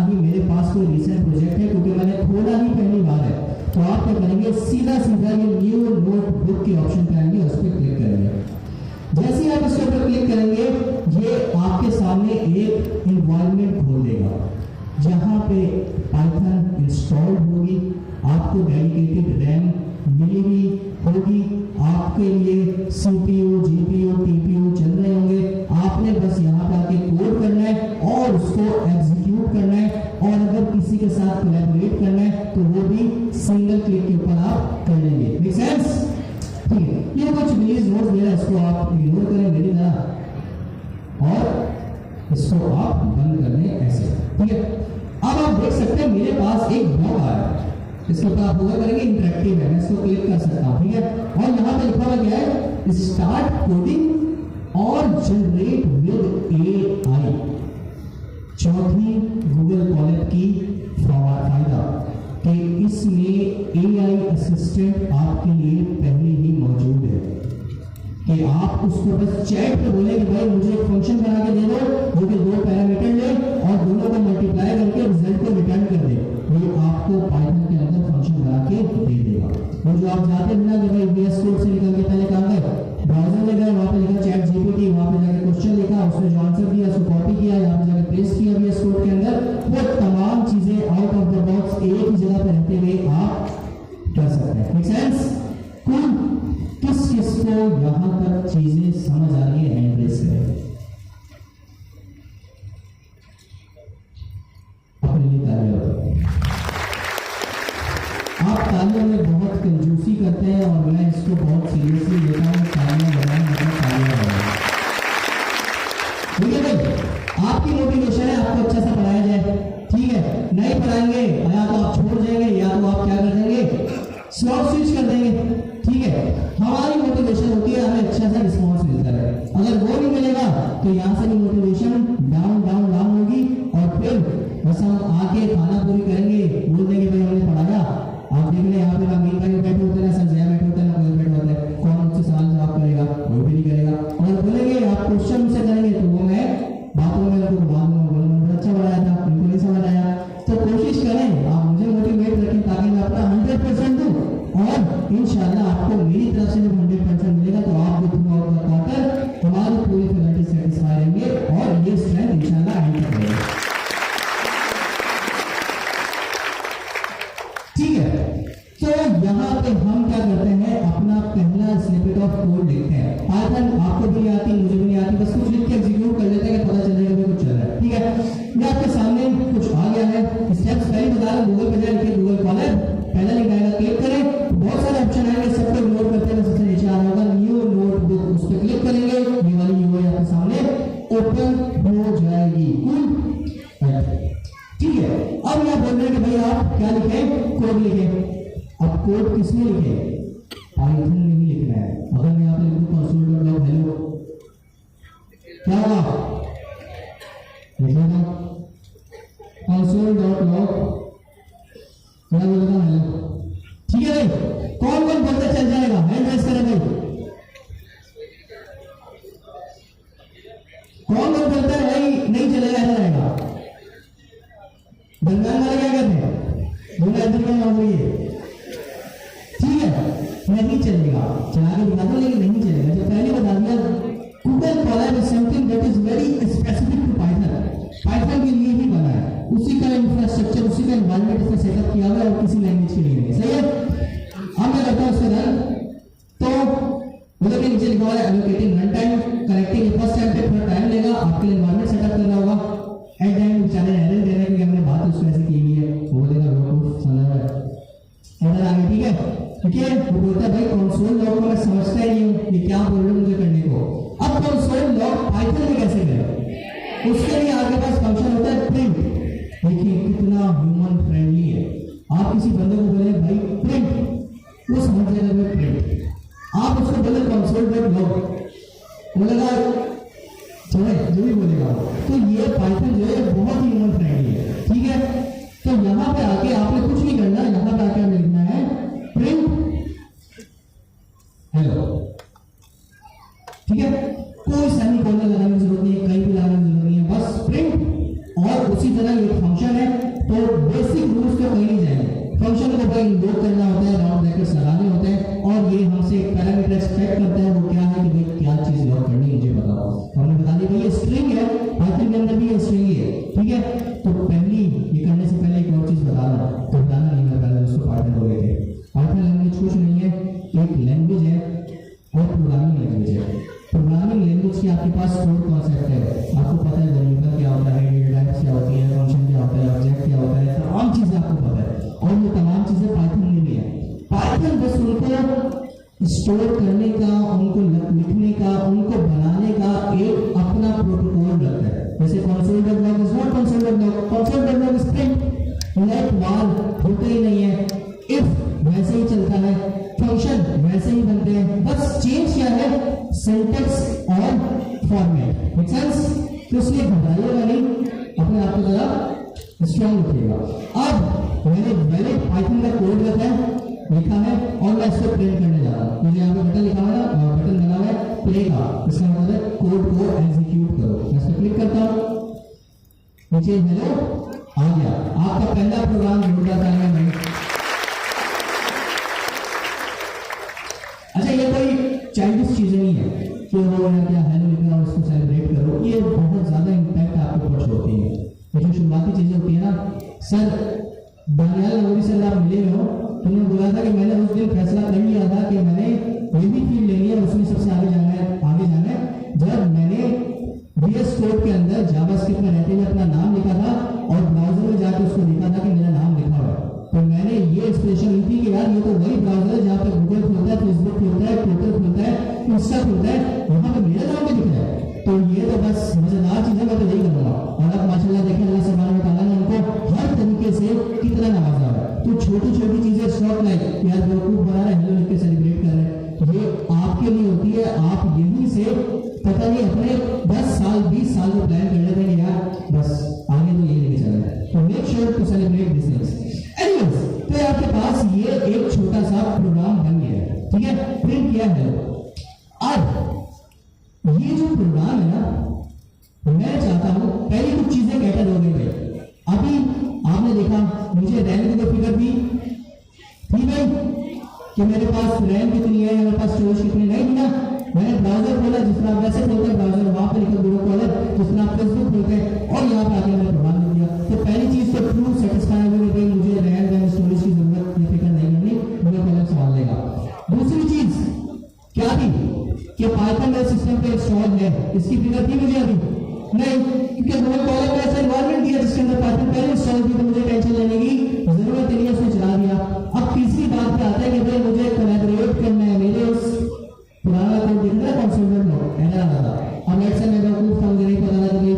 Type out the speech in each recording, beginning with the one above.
ही मेरे पास कोई recent project है क्योंकि मैंने खोला ही पहली बार है, तो आप क्या करेंगे, सीधा सीधा ये न्यू नोटबुक के ऑप्शन पे आएंगे, उस पर क्लिक करेंगे। जैसे ही आप इसके ऊपर क्लिक करेंगे, ये आपके सामने एक इन्वायरमेंट खोल देगा जहां पे पाइथन इंस्टॉल्ड होगी, आपको डेडिकेटेड रैम मिली हुई होगी, आपके लिए सीपीयू, जीपीयू, टीपीयू चल रहे होंगे, आपने बस यहाँ पे आके कोड करना है और उसको एग्जीक्यूट करना है, और अगर किसी के साथ कोलैबोरेट करना है तो वो भी सिंगल क्लिक के ऊपर आप कर लेंगे। Make sense? ठीक है, ये कुछ रिलीज नोट्स दे रहा है, इसको आप इग्नोर करें मेरी तरह और इसको आप बंद कर लें ऐसे। ठीक है, अब आप देख सकते हैं मेरे पास एक ब्लॉग आ रहा है, इसके ऊपर आप होगा करेंगे इंटरेक्टिव है, मैं इसको क्लिक कर सकता हूं। ठीक है, और यहाँ पे लिखा हुआ क्या है, स्टार्ट कोडिंग और जनरेट विद एआई। चौथी गूगल कॉलेज की फायदा कि इसमें एआई असिस्टेंट आपके लिए पहले ही मौजूद है कि आप उसको बस चैट पे बोले कि भाई मुझे एक फंक्शन बना के दे दो जो कि 2 पैरामीटर ले और दोनों को मल्टीप्लाई करके रिजल्ट को रिटर्न कर दे, ये आपको पाइथन के अंदर फंक्शन बना के दे देगा। और जो आप जाते हैं ना कि भाई VS कोड से निकल के पहले काम है, ब्राउजर में गए, वहां पे लिखा चैट जीपीटी, वहां पे जाके क्वेश्चन लिखा, उसने जो आंसर दिया उसको कॉपी किया, यहाँ पे जाके पेस्ट किया VS कोड के अंदर, वो तमाम चीजें आउट ऑफ द बॉक्स एक ही जगह पे रहते हुए आप कर सकते हैं। Make sense? कुल किसको यहां तक चीजें समझ आ रही है, हैंड रेज करें अपने लिए तालियां। आप तालियों में बहुत कंजूसी करते हैं और मैं इसको बहुत सीरियसली लेता हूं, तालियां बजाएं मतलब तालियां बजाएं। ठीक है भाई, आपकी मोटिवेशन है आपको अच्छा सा पढ़ाया जाए। ठीक है, नहीं पढ़ाएंगे या तो आप छोड़ जाएंगे या तो आप क्या कर देंगे, स्लॉट स्विच कर देंगे। ठीक है, हमारी मोटिवेशन होती है हमें अच्छा सा रिस्पॉन्स मिलता है, अगर वो नहीं मिलेगा तो यहाँ से भी मोटिवेशन डाउन डाउन डाउन होगी और फिर बस हम आके खाना पूरी करेंगे, बोल देंगे भाई हमने पढ़ाया। आप देख रहे यहाँ पे ना मीन भाई बैठे होते हैं, सर जया बैठे होते हैं, ना कोई बैठे होते हैं, कौन मुझसे सवाल जवाब करेगा, कोई भी नहीं करेगा। और बोलेंगे आप क्वेश्चन से करेंगे तो वो मैं बातों में उनको बाद में बोलूँगा अच्छा पढ़ाया था, उनको नहीं समझ आया। तो कोशिश करें आप मुझे मोटिवेट रखें ताकि मैं अपना 100% दूं और इंशाल्लाह आपको मेरी तरफ से जब 100% मिलेगा तो आप भी थ्रू आउट द क्वार्टर हमारी पूरी फैकल्टी सेटिस्फाई रहेंगे और ये स्ट्रेंथ इंशाल्लाह एंड करेंगे। ठीक है, तो यहाँ पे हम क्या करते हैं, अपना पहला स्निपेट ऑफ कोड लिखते हैं। पाइथन आपको भी नहीं आती, मुझे भी नहीं आती, बस कुछ लिख के एग्जीक्यूट कर लेते हैं कि पता चल जाएगा कि कुछ चल रहा है। ठीक है, ये आपके सामने कुछ आ गया है, स्टेप्स पहले बता रहा हूं, गूगल पे जाए गूगल कॉलेज, पहला लिंक आएगा, क्लिक करें, बहुत सारे ऑप्शन आएंगे, सबको इग्नोर करते हैं, सबसे नीचे आ रहा होगा न्यू नोटबुक, उस पर क्लिक करेंगे, ये वाली यूआई आपके सामने ओपन हो जाएगी। ठीक है, अब यहाँ बोल रहे हैं कि भाई आप क्या लिखें, कोड लिखें। अब कोड किसने लिखे, पाइथन ने ही लिखना है। अगर मैं यहाँ पे लिखूं console.log हेलो, क्या होगा, लिखेगा console.log क्या बोलेगा, हेलो। ठीक है भाई, कौन कौन बोलते चल जाएगा, हैंड रेज करें भाई, कौन कौन बोलता है भाई नहीं चलेगा, ऐसा रहेगा। बंगाल वाले क्या कहते हैं, बोला इधर का नाम है, ठीक है, नहीं चलेगा, चला के दिखा दो लेकिन नहीं चलेगा। जो पहले बता दिया, Google Colab is something that is very specific to Python, Python के लिए ही बना है, उसी का इंफ्रास्ट्रक्चर, उसी का एनवायरनमेंट इसमें सेटअप किया हुआ है और किसी लैंग्वेज के लिए नहीं। सही है, हम क्या करते हैं उसके बाद, तो मतलब नीचे लिखा हुआ है allocating run time, connecting first time पे थोड़ा टाइम लेगा, आपके लिए एनवायरनमेंट सेटअप करना होगा, एट टाइम बेचारे एरर दे रहे हैं कि हमने बात उसको ऐसे की हुई है, वो बोलेगा बेवकूफ समझ रहा है एरर आ गई। ठीक है, ठीक है, वो बोलता है भाई कंसोल लॉग को मैं समझता ही नहीं हूं, ये क्या बोल रहे हो मुझे करने को। अब कंसोल लॉग पाइथन में कैसे करें, उसके लिए आपके पास फंक्शन होता है प्रिंट। देखिए कितना ह्यूमन फ्रेंडली है, आप किसी बंदे को बोले भाई प्रिंट, वो समझ जाएगा भाई प्रिंट, आप उसको बोले console.log, बोलेगा चले जो भी बोलेगा। तो ये पाइथन जो है बहुत ही ह्यूमन फ्रेंडली है। ठीक है, तो यहाँ पे आके आपने कुछ नहीं करना, यहाँ पे आके लिखना है प्रिंट हेलो। ठीक है, कोई सेमीकोलन लगाने की जरूरत नहीं है, कहीं भी लगाने की जरूरत नहीं है, बस प्रिंट और उसी तरह एक फंक्शन है, तो बेसिक रूल्स तो कहीं नहीं जाएंगे। फंक्शन को भाई इन्वोक करना होता है, राउंड ब्रैकेट्स लगाने होते हैं, और ये हमसे एक पैरामीटर एक्सपेक्ट करता है, वो क्या है कि भाई क्या चीज लॉक करनी है मुझे बताओ। हमने बता दिया भाई ये स्ट्रिंग है, पाइथन के अंदर भी ये स्ट्रिंग ही है, ठीक है। तो पहली ये करने से पहले एक और चीज बताना, तो बताना नहीं मैं पहले दोस्तों पाइथन को लेके। पाइथन लैंग्वेज कुछ नहीं है, एक लैंग्वेज है और प्रोग्रामिंग लैंग्वेज है। प्रोग्रामिंग लैंग्वेज की आपके पास कोर कॉन्सेप्ट है, आपको पता है वेरिएबल क्या होता है, डेटा टाइप्स क्या होती है, फंक्शन क्या होता है, ऑब्जेक्ट क्या होता है, तमाम चीजें आपको पता है, और ये तमाम चीजें पाइथन में भी है। पाइथन बस उनको स्टोर करने का, उनको लिखने का, उनको बनाने का एक अपना प्रोटोकॉल रखता है। जैसे console dot log is not console dot log, console dot log is print, let var होते ही नहीं है, इफ वैसे ही चलता है, फंक्शन वैसे ही बनते हैं, बस चेंज क्या है सिंटैक्स और फॉर्मेट। Make sense? तो इसलिए घबराइएगा नहीं, अपने आप को जरा स्ट्रॉन्ग रखिएगा। अब मैंने वैलिड पाइथन का कोड रखा है, लिखा है, और मैं इसको प्रिंट करने जा रहा हूं। मुझे यहाँ पे बटन लिखा हुआ है ना, बटन बना हुआ है प्ले का, इसका मतलब है कोड को एग्जीक्यूट करो। मैं इस पर क्लिक करता हूं, नीचे हेलो आ गया, आपका पहला प्रोग्राम ढूंढ रहा था मैं। अच्छा, ये कोई चाइल्डिश चीजें नहीं है कि वो यार क्या हेलो लिखा और इसको सेलिब्रेट करो, ये बहुत ज्यादा इम्पैक्ट आपके ऊपर छोड़ती है। ये जो शुरुआती चीजें होती है ना, सर दानियाल नगोरी से आप मिले हो, तुमने बोला था कि मैंने उस दिन फैसला कर लिया था कि मैंने यही फील्ड लेनी है, उसमें सबसे आगे जाना है, आगे जाना है। जब मैंने VS कोड के अंदर जावास्क्रिप्ट में रहते हुए अपना नाम लिखा था और ब्राउजर में जाकर उसको देखा था कि मेरा नाम लिखा हुआ है, तो मैंने ये एक्सप्रेशन ली थी कि यार ये तो वही ब्राउजर है जहाँ पे गूगल खुलता है, फेसबुक खुलता है, ट्विटर खुलता है, इंस्टा खुलता है, वहां पे मेरा नाम भी दिख रहा है। तो ये तो बस मजेदार चीज है, मैं तो यही करूंगा। और अब माशाल्लाह देखें अल्लाह सुब्हानहू व तआला ने उनको हर तरीके से कितना नवाजा है। तो छोटी छोटी चीजें स्टॉप लाइक यार बेवकूफ बना रहे, हेलो लिख के सेलिब्रेट कर रहे हैं, ये आपके लिए होती है। आप यहीं से पता नहीं अपने 10 साल 20 साल को प्लान कर लेते हैं यार बस आगे तो ये लेके चल रहा है। तो make sure to celebrate this things. Anyways, तो आपके पास ये एक छोटा सा प्रोग्राम बन गया है, ठीक है, प्रिंट किया है। अब ये जो प्रोग्राम है ना, मैं चाहता हूं पहली कुछ चीजें कैटर हो गई भाई। अभी आपने देखा मुझे रैम की फिगर दी थी भाई कि मेरे पास रैम कितनी है, मेरे पास स्टोरेज कितनी नहीं थी ना। मैंने ब्राउजर खोला, जिस तरह आप वैसे खोलते हैं ब्राउजर, वहां पर लिखा गूगल कॉलर, जिस तरह आप फेसबुक खोलते हैं, और यहाँ पे आके मैंने प्रोग्राम लिख दिया। तो पहली चीज तो ट्रू सेटिस्फाई हो गई, मुझे रैम स्टोरेज की जरूरत, ये फिक्र नहीं करनी, गूगल कॉलर संभाल लेगा। दूसरी चीज क्या थी कि पाइथन मेरे सिस्टम पे इंस्टॉल है, इसकी फिक्र थी मुझे अभी नहीं, क्योंकि गूगल कॉलर में ऐसा एनवायरनमेंट दिया जिसके अंदर पाइथन पहले इंस्टॉल थी, तो मुझे टेंशन लेने की जरूरत नहीं है, उसने चला दिया। अब तीसरी बात पे आता है कि भाई मुझे कोलैबोरेट करना है, मेरे उस पुराना कोड दिख रहा है कंसोल डॉट लॉग एरर आ रहा था। अब लेट्स से मैं बेवकूफ था, मुझे नहीं पता था कि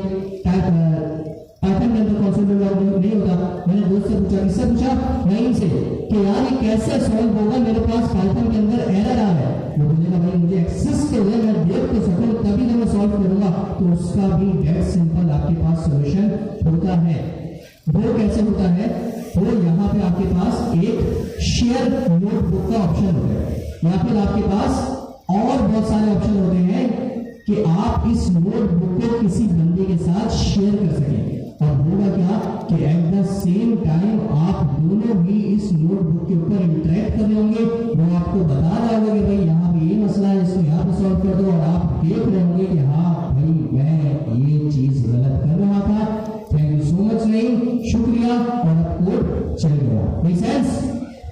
पाइथन के अंदर कंसोल डॉट लॉग नहीं होता। मैंने दोस्त से पूछा, किससे पूछा? नहीं से, कि यार ये कैसे सॉल्व होगा, मेरे पास पाइथन के अंदर एरर आ रहा है। वो बोलेगा भाई मुझे एक्सेस के लिए मैं देख तो सकूं तभी तो मैं सॉल्व करूंगा। तो उसका भी डेट सिंपल आपके पास सॉल्यूशन होता है। वो कैसे होता है? वो यहाँ पे आपके पास एक शेयर नोटबुक का ऑप्शन होता है, या फिर आपके पास और बहुत सारे ऑप्शन होते हैं कि आप इस नोटबुक को किसी बंदे के साथ शेयर कर सकें। और होगा क्या कि एट द सेम टाइम आप दोनों भी इस नोटबुक के ऊपर इंटरेक्ट कर रहे होंगे। वो आपको बता रहा होगा कि भाई यहाँ पे ये मसला है, इसको यहाँ पे सॉल्व कर दो, और आप देख रहे होंगे कि हाँ भाई मैं ये चीज गलत कर रहा था, थैंक यू सो मच, नहीं शुक्रिया, और अब कोड चल गया। Make sense?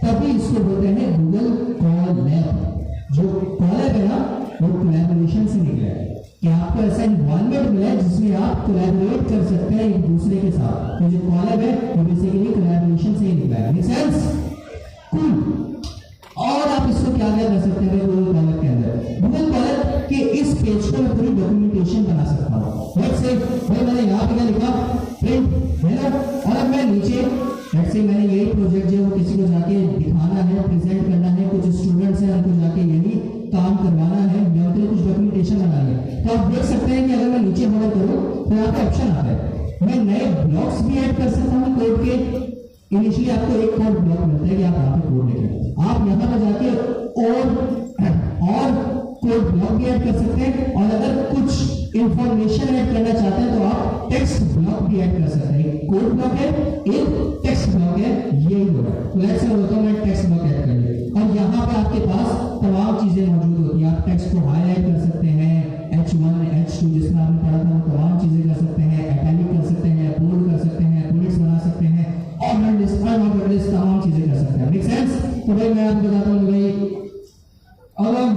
तभी इसको बोलते हैं गूगल कॉलैब। जो कॉलैब है ना, वो कोलैबोरेशन से निकला है कि आपको ऐसा एनवायरनमेंट मिला है जिसमें आप कोलैबोरेट कर सकते हैं एक दूसरे के साथ। तो जो कॉलैब है वो बेसिकली कोलैबोरेशन से ही निकला है। Make sense? कूल। और आप इसको क्या क्या कर सकते हैं गूगल कॉलैब के अंदर? गूगल कॉलैब के इस पेज को मैं पूरी डॉक्यूमेंटेशन बना सकता हूँ। लेट्स से भाई मैंने यहाँ पे क्या लिखा, प्रिंट है ना, और अब मैं नीचे लेट्स से मैंने यही प्रोजेक्ट जो वो किसी को जाके दिखाना है, प्रेजेंट करना है, कुछ स्टूडेंट्स हैं उनको जाके यही काम करवाना है, या फिर कुछ डॉक्यूमेंटेशन बनानी है। तो आप देख सकते हैं कि अगर मैं नीचे होल्ड करूं तो यहाँ पे ऑप्शन आता है, मैं नए ब्लॉक्स भी ऐड कर सकता हूँ कोड के। इनिशियली आपको एक कोड ब्लॉक मिलता है कि आप यहाँ पे कोड लिखें, आप यहाँ पे जाके और कोड ब्लॉक भी ऐड कर सकते हैं। और अगर कुछ इंफॉर्मेशन ऐड करना चाहते हैं तो आप टेक्स्ट ब्लॉक भी ऐड कर सकते हैं। कोड ब्लॉक है, एक टेक्स्ट ब्लॉक है, यही होगा। तो लेट्स से बोलता हूं मैं टेक्स्ट ब्लॉक ऐड कर लिया और यहाँ पे आपके पास तमाम चीजें मौजूद होती हैं। आप टेक्स्ट को हाईलाइट कर सकते हैं, H1 H2 जिस तरह आपने पढ़ा था वो तमाम चीजें कर सकते हैं, इटैलिक कर सकते हैं, बोल्ड कर सकते हैं, बुलेट्स बना सकते हैं, ऑर्डर लिस्ट, अनऑर्डर लिस्ट, तमाम चीजें कर सकते हैं। Make sense? तो भाई मैं आपको बताता हूँ भाई अब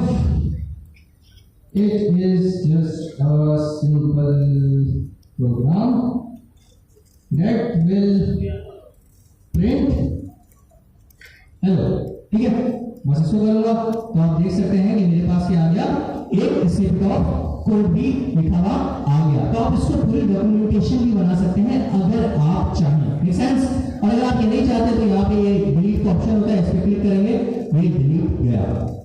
it is just a simple program that will print hello, ठीक है। बस इसको करूंगा तो आप देख सकते हैं कि मेरे पास क्या आ गया, एक स्निपेट ऑफ कोड भी लिखा हुआ आ गया। तो आप इसको पूरी डॉक्यूमेंटेशन भी बना सकते हैं अगर आप चाहें। Make sense? और अगर आप ये नहीं चाहते तो यहाँ पे ये डिलीट का ऑप्शन होता है, इस पर क्लिक करेंगे, ये डिलीट गया।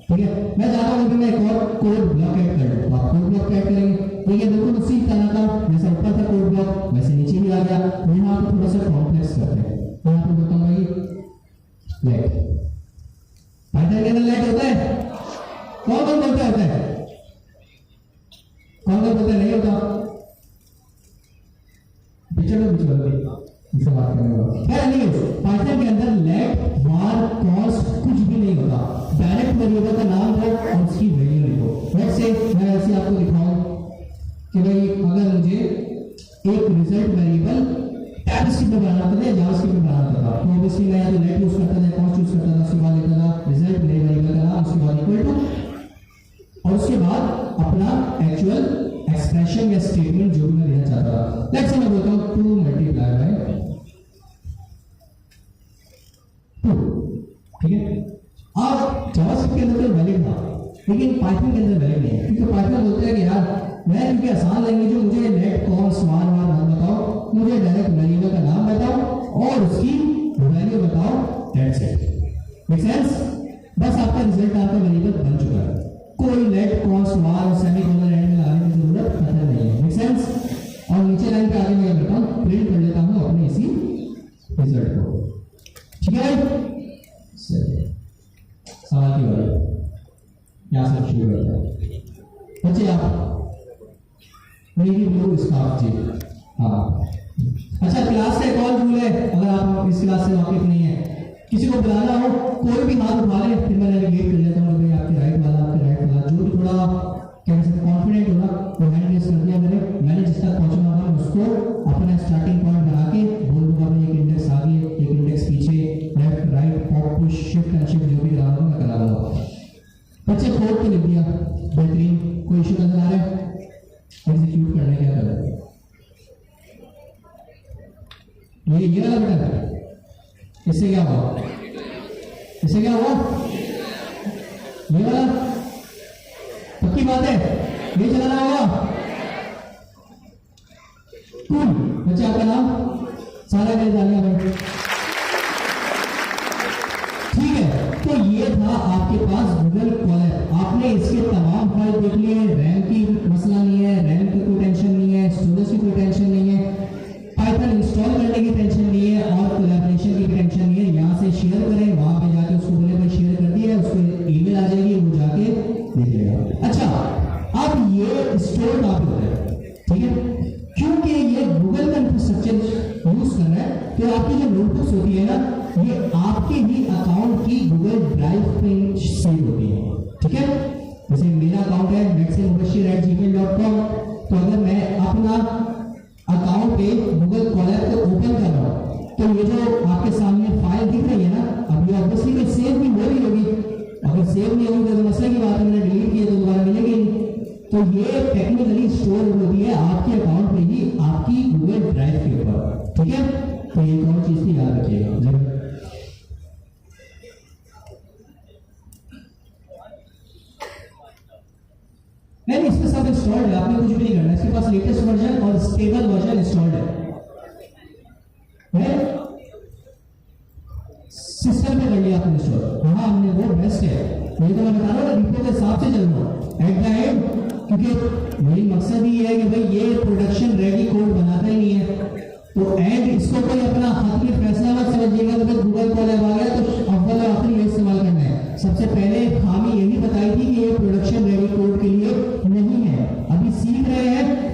ठीक है, मैं चाहता हूं कि मैं एक और कोड ब्लॉक ऐड कर दूं। आप कोड ब्लॉक ऐड करेंगे, देखिए बिल्कुल उसी तरह का जैसा ऊपर था कोड ब्लॉक वैसे नीचे भी आ गया। यहाँ पे थोड़ा सा कॉम्प्लेक्स करते हैं, यहाँ पे बोलता हूँ भाई लेट। पाइथन के अंदर लेट होता है, कौन कौन बोलता है? कौन कौन बोलता है नहीं होता? इसे बात करने वाला नहीं, पाइथन के अंदर लेट, var, const कुछ भी नहीं होता। डायरेक्ट वेरिएबल का नाम हो और उसकी वैल्यू लिखो। लेट्स से मैं ऐसे आपको दिखाऊं कि भाई अगर मुझे एक रिजल्ट वेरिएबल टाइपस्क्रिप्ट में बनाना था या जावास्क्रिप्ट में बनाना था तो ऑब्वियसली मैं या तो लेट यूज करता था, const यूज करता था, उसके बाद लिखता था रिजल्ट मेरे वेरिएबल का नाम, उसके बाद इक्वल टू और उसके बाद अपना एक्चुअल एक्सप्रेशन या स्टेटमेंट जो भी मैं देना चाहता था। लेट्स से मैं बोलता हूं 2 मल्टीप्लाई बाय 2, ठीक है। अब जावास्क्रिप्ट के अंदर तो वैलिड था लेकिन पाइथन के अंदर वैलिड नहीं है, क्योंकि पाइथन बोलते हैं कि यार मैं क्योंकि आसान लैंग्वेज है, मुझे लेट, कॉन्स्ट, var मत बताओ, मुझे डायरेक्ट वेरिएबल का नाम बताओ और उसकी वैल्यू बताओ, दैट्स इट। Make sense? बस आपका रिजल्ट आपका वेरिएबल बन चुका है, कोई लेट, कॉन्स्ट, var और सेमीकोलन एंड में लगाने की जरूरत खत्म नहीं है। Make sense? और नीचे लाइन पे आगे मैं करता हूं, प्रिंट कर लेता हूं अपने इसी रिजल्ट को, ठीक है। सवाल की बारी यहां से शुरू करते हैं। बच्चे आप मेरी ब्लू स्कार्फ जी, हाँ अच्छा। क्लास का एक और रूल है, अगर आप इस क्लास से वाकिफ नहीं है, किसी को बुलाना हो कोई भी हाथ उठा ले, फिर मैं नेविगेट कर लेता हूँ भाई आपके राइट वाला, जो भी थोड़ा क्या कहते हैं कॉन्फिडेंट होगा वो हैंड रेस कर दिया करे। मैंने जिस तक पहुंचना होगा उसको अपना स्टार्टिंग पॉइंट बना के बोल दूंगा भाई एक इंडेक्स आगे, एक इंडेक्स पीछे, left right pop push shift and shift जो भी करा रहा हूं मैं करा दूंगा। बच्चे कोड तो लिख दिया, बेहतरीन, कोई इशू नजर आ रहा है? एग्जीक्यूट करना क्या कर रहे हैं? ये वाला बटन है, इससे क्या हुआ? इससे क्या हुआ? ये वाला पक्की बात है, ये चलाना होगा। कूल बच्चे, आपका नाम सारा मेरे जानिया भाई, ठीक है। तो ये था आपके पास गूगल कॉलर, आपने इसके तमाम फाइल देख लिए, रैम की मसला नहीं है, रैम की कोई टेंशन नहीं है, स्टोरेज की कोई टेंशन नहीं है, पाइथन इंस्टॉल करने की टेंशन नहीं है और कोलैबोरेशन की टेंशन नहीं है। यहाँ से शेयर करें, वहां पे जाके उसको बोले भाई शेयर कर दिया है, उसको ईमेल आ जाएगी, वो जाके देख लेगा। अच्छा, अब ये स्टोर कहाँ पे होता है? ठीक है, क्योंकि ये गूगल का इंफ्रास्ट्रक्चर यूज कर रहा है तो आपकी जो नोटबुक्स होती है ना, ये आपके ही अकाउंट की गूगल ड्राइव पे सेव होती है। ठीक है, जैसे मेरा अकाउंट है maximubashir@gmail.com, तो अगर मैं अपना अकाउंट पे गूगल कॉलर को ओपन कर रहा हूँ तो ये जो आपके सामने फाइल दिख रही है ना, अब ये ऑब्वियसली कोई सेव भी हो रही होगी, अगर सेव नहीं होगी तो मसले की बात है, मैंने डिलीट किया तो दोबारा मिलेगी नहीं। तो ये टेक्निकली स्टोर होती है आपके अकाउंट पे ही, आपकी गूगल ड्राइव के ऊपर। ठीक है, तो ये कौन चीज थी याद रखिएगा। नहीं, इसमें सब इंस्टॉल्ड है, आपने कुछ भी नहीं करना, इसके पास लेटेस्ट वर्जन और स्टेबल वर्जन इंस्टॉल्ड है, सिस्टम पे कर लिया आपने इंस्टॉल। हाँ, हमने वो बेस्ट है, ये तो मैं बता रहा हूँ रिपो के हिसाब से चल रहा हूँ एट द एंड, क्योंकि मेरी मकसद ही है कि भाई ये प्रोडक्शन रेडी कोड बनाता ही नहीं है, तो एंड इसको कोई अपना हाथ में फैसला मत समझिएगा। तो गूगल कॉलर आ गया तो अव्वल और आखिरी ये इस्तेमाल करना है। सबसे पहले खामी यही बताई थी कि ये प्रोडक्शन रेडी कोड के लिए नहीं है, अभी सीख रहे हैं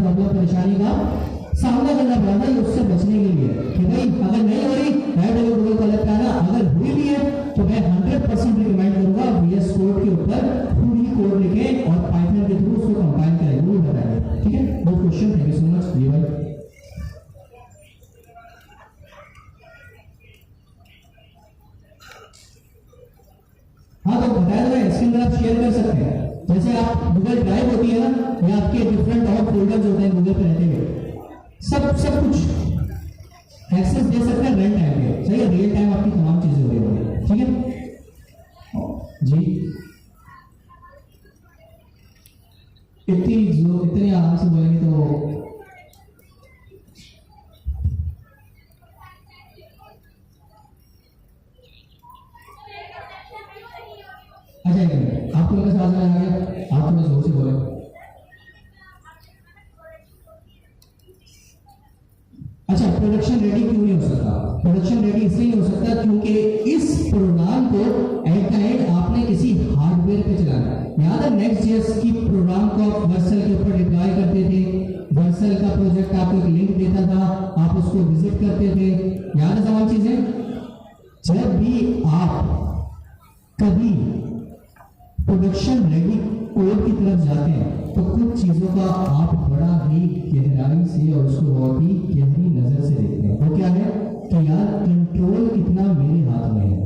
प्रॉब्लम परेशानी का सामना करना पड़ा भाई उससे बचने के लिए कि भाई अगर नहीं हो रही राइट गूगल कॉलेज पे आना, अगर हुई भी है तो मैं 100% रिकमेंड करूंगा VS कोड के ऊपर खुद ही कोड लिखे और पाइथन के थ्रू उसको कंपाइल करें, वो बताइए। ठीक है, वो question. Thank you so much जी भाई। हाँ तो बताया तो इसके अंदर आप शेयर कर सकते हैं, जैसे आप गूगल ड्राइव होती है ना, ये आपके डिफरेंट और फोल्डर्स होते हैं गूगल पे रहते हुए, सब कुछ एक्सेस दे सकते हैं रन टाइम पे। सही है, रियल टाइम आपकी तमाम चीजें हो रही होंगी। ठीक है जी, इतने आराम से बोलेंगे तो अच्छा, आपको मेरा समझ में आ गया? आप थोड़ा जोर से बोले। अच्छा, प्रोडक्शन रेडी क्यों नहीं हो सकता? प्रोडक्शन रेडी इसलिए नहीं हो सकता क्योंकि इस प्रोग्राम को एट द एंड आपने किसी हार्डवेयर पे चलाना है। याद है नेक्स्ट.js की प्रोग्राम को आप वर्सल के ऊपर डिप्लॉय करते थे, वर्सल का प्रोजेक्ट आपको एक लिंक देता था, आप उसको विजिट करते थे, याद है तमाम चीजें। जब भी आप कभी प्रोडक्शन रेडी कोड की तरफ जाते हैं तो कुछ चीजों का आप बड़ा ही गहराई से और उसको बहुत ही गहरी नजर से देखते हैं। वो क्या है कि यार कंट्रोल कितना मेरे हाथ में है,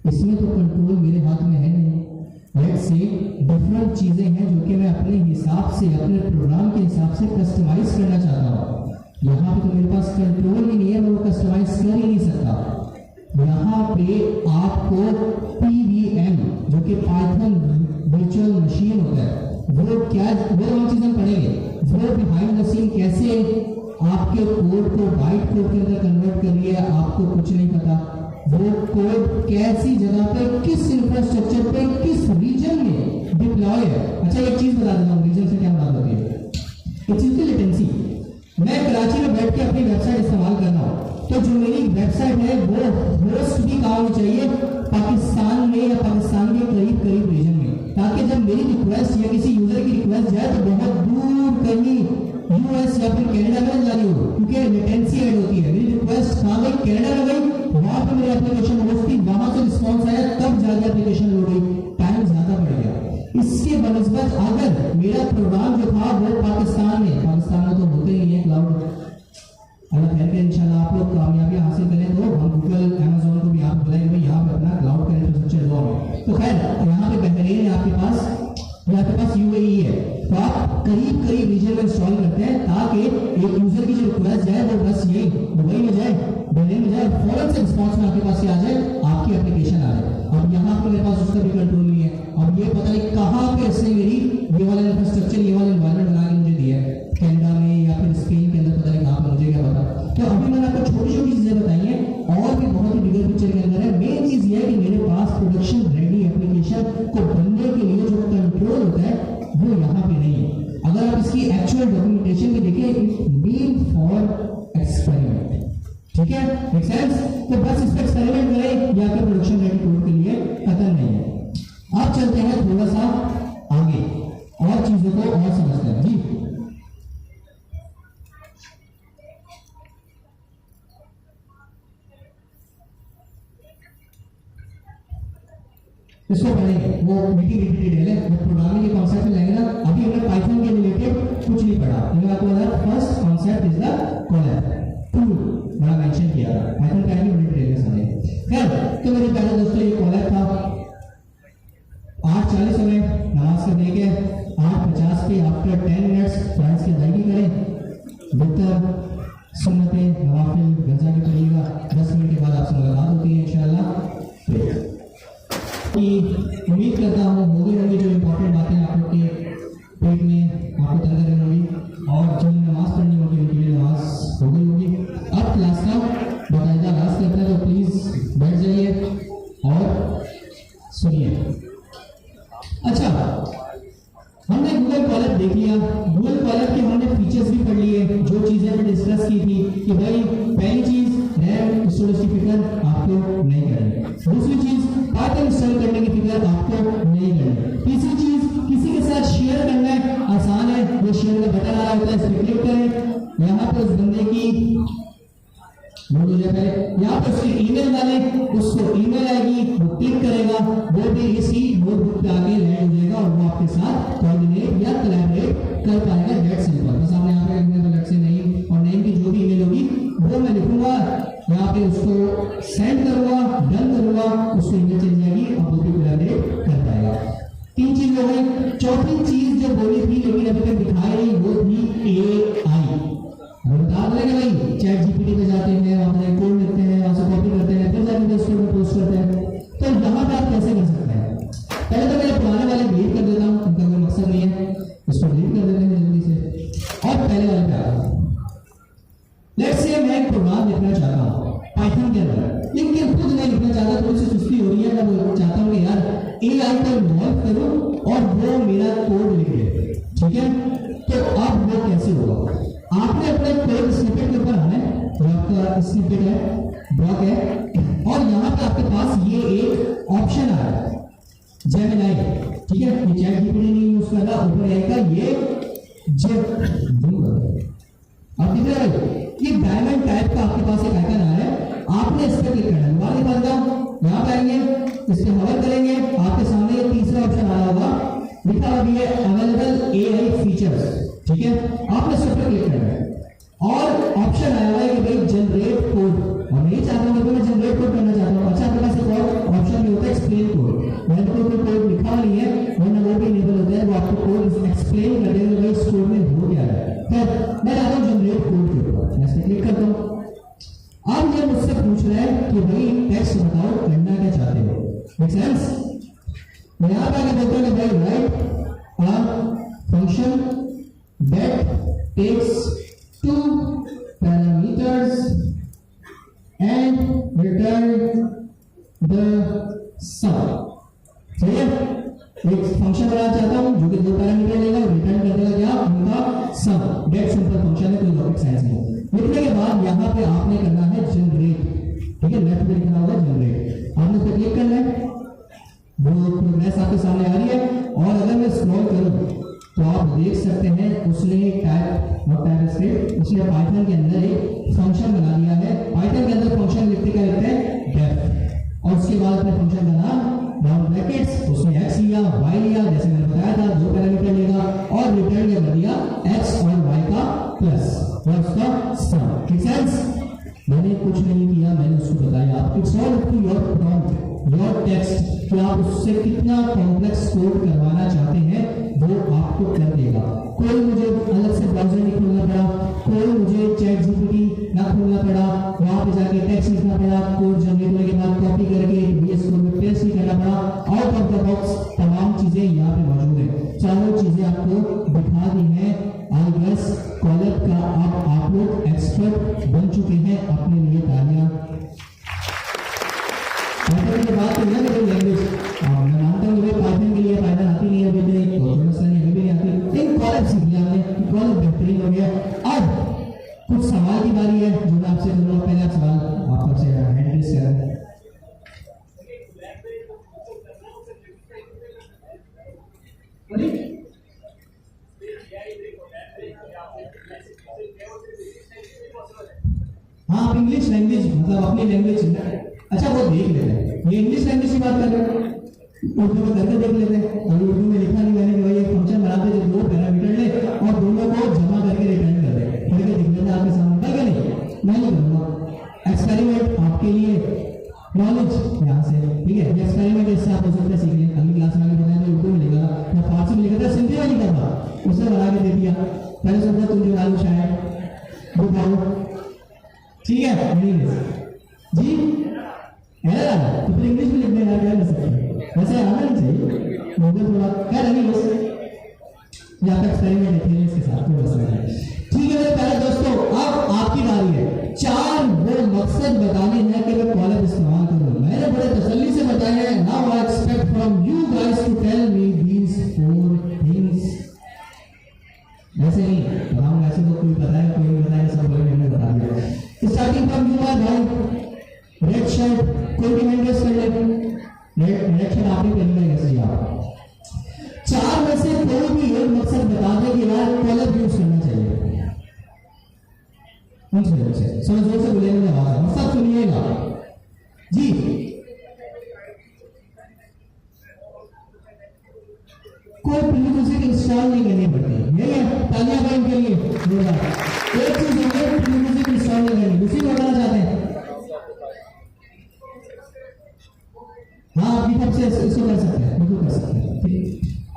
इसमें तो कंट्रोल मेरे हाथ में है नहीं। लेट्स से डिफरेंट चीजें हैं जो कि मैं अपने हिसाब से, अपने प्रोग्राम के हिसाब से कस्टमाइज करना चाहता हूँ। यहाँ पे तो मेरे पास कंट्रोल ही नहीं है, मैं वो कस्टमाइज कर ही नहीं सकता। यहाँ पे आपको PVM जो कि पाइथन वर्चुअल मशीन होता है, वो क्या, वो हम चीजें पढ़ेंगे। वो बिहाइंड द सीन कैसे आपके कोड को बाइट कोड के अंदर कन्वर्ट कर लिया, आपको कुछ नहीं पता। वो कोड कैसी जगह पे, किस इंफ्रास्ट्रक्चर पे, किस रीजन में डिप्लॉय है। अच्छा, एक चीज बता देता हूँ, रीजन से क्या बात होती है। एक चीज की लेटेंसी, मैं कराची में बैठ के अपनी वेबसाइट इस्तेमाल कर रहा हूँ, तो जो मेरी वेबसाइट है वो होस्ट भी कहाँ होनी चाहिए, पाकिस्तान में या पाकिस्तान के करीब करीब रीजन में, ताकि जब मेरी रिक्वेस्ट या किसी यूजर की रिक्वेस्ट जाए तो बहुत दूर कहीं यूएस या फिर कनाडा में जा रही हो, क्योंकि लेटेंसी ऐड होती है। मेरी रिक्वेस्ट कहाँ गई, कनाडा में गई, वहां पर मेरी एप्लीकेशन होस्ट थी, वहां से रिस्पॉन्स आया, तब जाकर एप्लीकेशन लोड हुई, टाइम ज्यादा बढ़ गया। इसके बनस्बत अगर मेरा प्रोग्राम जो था वो पाकिस्तान में तो होते ही है क्लाउड, अल्लाह खैर के इंशाल्लाह आप लोग कामयाबी हासिल करें तो हम गूगल अमेज़न को भी आप बुलाएंगे भाई यहाँ पे अपना क्लाउड का इंफ्रास्ट्रक्चर लो है। तो खैर यहाँ पे बहरीन है, आपके पास UAE है, तो आप करीब करीब रीजन में इंस्टॉल करते हैं ताकि एक यूजर की जो रिक्वेस्ट जाए वो बस यही दुबई में जाए, बहरीन में जाए, फौरन से रिस्पॉन्स में आपके पास आ जाए, आपकी एप्लीकेशन आ जाए। अब यहाँ पर मेरे पास उसका भी कंट्रोल नहीं है। अब ये पता नहीं कहाँ पे इसने मेरी ये वाला इंफ्रास्ट्रक्चर, ये वाला एनवायरमेंट बना के मुझे दिया है, कनाडा में या फिर स्पेन के अंदर, पता नहीं कहाँ पर, मुझे क्या पता। तो अभी मैंने आपको छोटी छोटी चीजें बताई हैं और भी बहुत ही बिगर पिक्चर के अंदर है। मेन चीज ये है कि मेरे पास प्रोडक्शन रेडी एप्लीकेशन को बनने के लिए जो कंट्रोल होता है वो यहाँ पे नहीं है। अगर आप इसकी एक्चुअल डॉक्यूमेंटेशन में देखें, इट मीन फॉर एक्सपेरिमेंट। ठीक है, मेक सेंस? तो बस इस पर एक्सपेरिमेंट करें, या फिर प्रोडक्शन रेडी कोड के लिए खत्म नहीं है। आप चलते हैं थोड़ा सा आगे और चीजों को और समझते हैं। जी इसको पढ़ेंगे, वो मीठी डिटेल है, वो प्रोग्रामिंग के कॉन्सेप्ट में लेंगे ना। अभी हमने पाइथन के रिलेटेड कुछ नहीं पढ़ा, मैंने आपको बताया first concept is the Colab tool, बड़ा मेंशन किया था पाइथन का, भी बड़ी डिटेल में समझे। खैर, तो मेरे प्यारे दोस्तों ये कॉलर था 8:40 में नमाज से लेके 8:50 पे आफ्टर 10 मिनट्स प्राइस की अदायगी करें, वितर सुन्नतें नवाफिल गजा की पढ़िएगा। 10 मिनट के बाद आपसे मुलाकात होती है इंशाल्लाह। उम्मीद करता हूँ होगी जो इम्पोर्टेंट बातें आप लोग के पेट में आपको तंग रही होगी, और जो नमाज पढ़नी होगी उनके लिए नमाज हो गई होगी। अब क्लास का बाकायदा आगाज करते हैं, तो प्लीज बैठ जाइए और सुनिए। अच्छा, हमने गूगल कॉलर देख लिया, गूगल कॉलर के हमने फीचर्स भी पढ़ लिए, जो चीजें हमने डिस्कस की थी कि भाई पहली चीज रैम स्टोरेज की फिक्र आपको नहीं करनी, दूसरी चीज पाइथन इंस्टॉल करने की फिक्र आपको नहीं करनी, तीसरी चीज किसी के साथ शेयर करना है, आसान है, वो शेयर सिग्नेचर का बटन आ रहा होता है, इस पर क्लिक करें। यहाँ पे उस बंदे की नोट हो जाए, यहाँ पे उसकी ईमेल डालें, उसको ईमेल आएगी, वो क्लिक करेगा, वो भी इसी नोटबुक पे आके लैंड हो जाएगा और वो आपके साथ कोऑर्डिनेट या कोलैबोरेट कर पाएगा। That simple. बस आपने यहाँ पे लिखना है अलग से नहीं, और नेम की जो भी ईमेल होगी वो मैं लिखूंगा, यहाँ पे उसको सेंड करूंगा, डन करूंगा, उसको ईमेल चल जाएगी और वो भी कोलैबोरेट कर पाएगा। 3 चीज हो गई। चौथी चीज जो बोली थी लेकिन अभी तक दिखाई नहीं, वो थी AI। बता देंगे भाई, चैट जीपीटी पे जाते हैं, वहां पर कोड लिखते हैं, वहां से कॉपी करते हैं, फिर जाके उसको में पोस्ट करते हैं। तो यहाँ पे आप कैसे कर सकते हैं? पहले तो मैं पुराने वाले डिलीट कर देता हूँ, उनका कोई मकसद नहीं है, इसको डिलीट कर देते हैं जल्दी से और पहले वाले पे आता हूँ। लेट्स से मैं एक प्रोग्राम लिखना चाहता हूँ पाइथन के अंदर, लेकिन खुद नहीं लिखना चाहता, थोड़ी सी सुस्ती हो रही है, मैं चाहता हूँ कि यार AI को इन्वॉल्व करूँ और वो मेरा कोड लिख दे। ठीक है, तो अब वो कैसे होगा? आपने अपने कोड स्निपेट के ऊपर आना है, तो आपका स्निपेट है, ब्लॉक है, और यहाँ पे आपके पास ये एक ऑप्शन आ रहा है जेमिनी। ठीक है, ये चैट जीपीटी नहीं यूज कर रहा, ऊपर आएगा ये अब दिख रहा है ये डायमंड टाइप का आपके पास एक आइकन आ रहा है, आपने इस पर क्लिक करना है। दोबारा निकाल जाओ, यहाँ पे आएंगे, इस पर हवर करेंगे, आपके सामने ये तीसरा ऑप्शन आ रहा होगा, लिखा हुआ भी है अवेलेबल AI फीचर्स। ठीक है, आपने इस पर क्लिक करना है और ऑप्शन आया हुआ है कि भाई जनरेट कोड, और मैं चाहता हूँ मैं जनरेट कोड करना चाहता हूँ। अच्छा, आपके पास एक और ऑप्शन भी होता है एक्सप्लेन कोड, मैंने कोई कोड लिखा नहीं है, वरना वो भी इनेबल होता है, वो आपको कोड एक्सप्लेन कर देगा भाई इस कोड में हो क्या है। खैर मैं चाहता हूँ जनरेट कोड के ऊपर, मैं इस पर क्लिक करता हूँ। अब ये मुझसे पूछ रहा है कि भाई टेक्स्ट बताओ, करना क्या चाहते हो। Make sense? मैं यहाँ पे आगे बोलता हूँ कि भाई right function that takes 2 parameters and return the sum। सही है, एक फंक्शन बनाना चाहता हूं जो कि 2 पैरामीटर लेगा और रिटर्न कर देगा क्या, उनका सम। दैट सिंपल फंक्शन है, कोई रॉकेट साइंस नहीं। लिखने के बाद यहाँ पे आपने करना है जनरेट। ठीक है, लेफ्ट पे लिखना होगा जनरेट, आपने पे क्लिक करना है, वो प्रोग्रेस आपके सामने आ रही है। और अगर मैं स्क्रॉल करूं तो आप देख सकते हैं उसने उसने पाइथन के अंदर एक फंक्शन बना दिया है। पाइथन के अंदर फंक्शन लिखते क्या लिखते हैं, डेफ, और उसके बाद अपने फंक्शन का नाम राउंड ब्रैकेट्स, उसने x लिया, y लिया, जैसे मैंने बताया था 2 पैरामीटर लेगा और रिटर्न क्या कर दिया, x और y का प्लस और उसका सम। Make sense? मैंने कुछ नहीं किया, मैंने उसको बताया। It's all up to your prompt, your text, कि आप उससे कितना कॉम्प्लेक्स कोड करवाना चाहते हैं वो आपको कर देगा। कोई मुझे अलग से ब्राउज़र नहीं खोलना पड़ा, कोई मुझे चैट जीपीटी ना खोलना पड़ा, वहां पे जाके टेक्स्ट लिखना पड़ा, कोड जनरेट होने के बाद कॉपी करके VS कोड में पेस्ट नहीं करना पड़ा। आउट ऑफ द बॉक्स तमाम चीजें यहाँ पे मौजूद है, चारों चीजें आपको दिखा दी हैं। आई गेस कॉलेज का अब आप लोग एक्सपर्ट बन चुके हैं, अपने लिए तालियां। पाइथन की बात करें ना, लैंग्वेज मैं मानता हूँ पाइथन के लिए पाइथन आती नहीं है अभी भी, अभी भी नहीं आती, लेकिन कॉलेज सीख लिया हमने, कॉलेज बेहतरीन हो गया। अब कुछ सवाल की बारी है जो मैं आपसे करूँगा। पहले आप सवाल आप आपसे हैंड रेज करें। हाँ, आप इंग्लिश लैंग्वेज मतलब अपनी लैंग्वेज, अच्छा वो देख लेते हैं, ये इंग्लिश लैंग्वेज की बात कर रहे हैं, उर्दू में करके देख लेते हैं। और उर्दू में लिखा नहीं मैंने कि भाई एक फंक्शन बनाते जो 2 पैरामीटर ले और दोनों को जमा करके रिटर्न कर दे, करके देख लेते हैं आपके सामने, है नहीं? मैं नहीं करूँगा एक्सपेरिमेंट आपके लिए, नॉलेज यहाँ से। ठीक है, ये एक्सपेरिमेंट इससे आप हो सकते हैं सीख लें। अगली क्लास में आगे बताया मैं उर्दू में लिखा था, मैं फारसी में लिखा था, सिंधी में लिखा था, उसने बना के दे दिया। पहले सोचा तुम जो डालो शायद वो खाओ, ठीक है जी है तो फिर इंग्लिश में लिखने यार क्या कर सकते हैं, वैसे आना नहीं चाहिए गूगल थोड़ा क्या नहीं बस यहाँ तक एक्सपेरिमेंट है इसके साथ कोई मसला नहीं। ठीक है मेरे प्यारे दोस्तों, अब आपकी बारी है। 4 वो मकसद बताने हैं कि मैं कॉलेज इस्तेमाल करूँ। मैंने बड़े तसल्ली से बताया है। Now I expect from you guys to tell me these 4 things. वैसे नहीं बताऊंगा, ऐसे तो कोई पता है कोई नहीं बताया, सब लोग मैंने बता दिया। Starting from your right, red shirt कोई भी हैंड रेज कर ले, रेड शर्ट आपने पहनी है कैसे आप 4 में से कोई भी एक मकसद बता दे कि यार कॉलेज यूज उनसे थोड़ा जोर से बोलिएगा, आवाज है और सब सुनिएगा जी। कोई प्रीरिक्विजिट इंस्टॉल नहीं करनी पड़ती, यही है। तालियां भाई इनके लिए। एक चीज होगी प्रीरिक्विजिट इंस्टॉल नहीं करनी, दूसरी बताना चाहते हैं। हाँ अपनी तरफ से इसको कर सकते हैं, बिल्कुल कर सकते हैं, ठीक।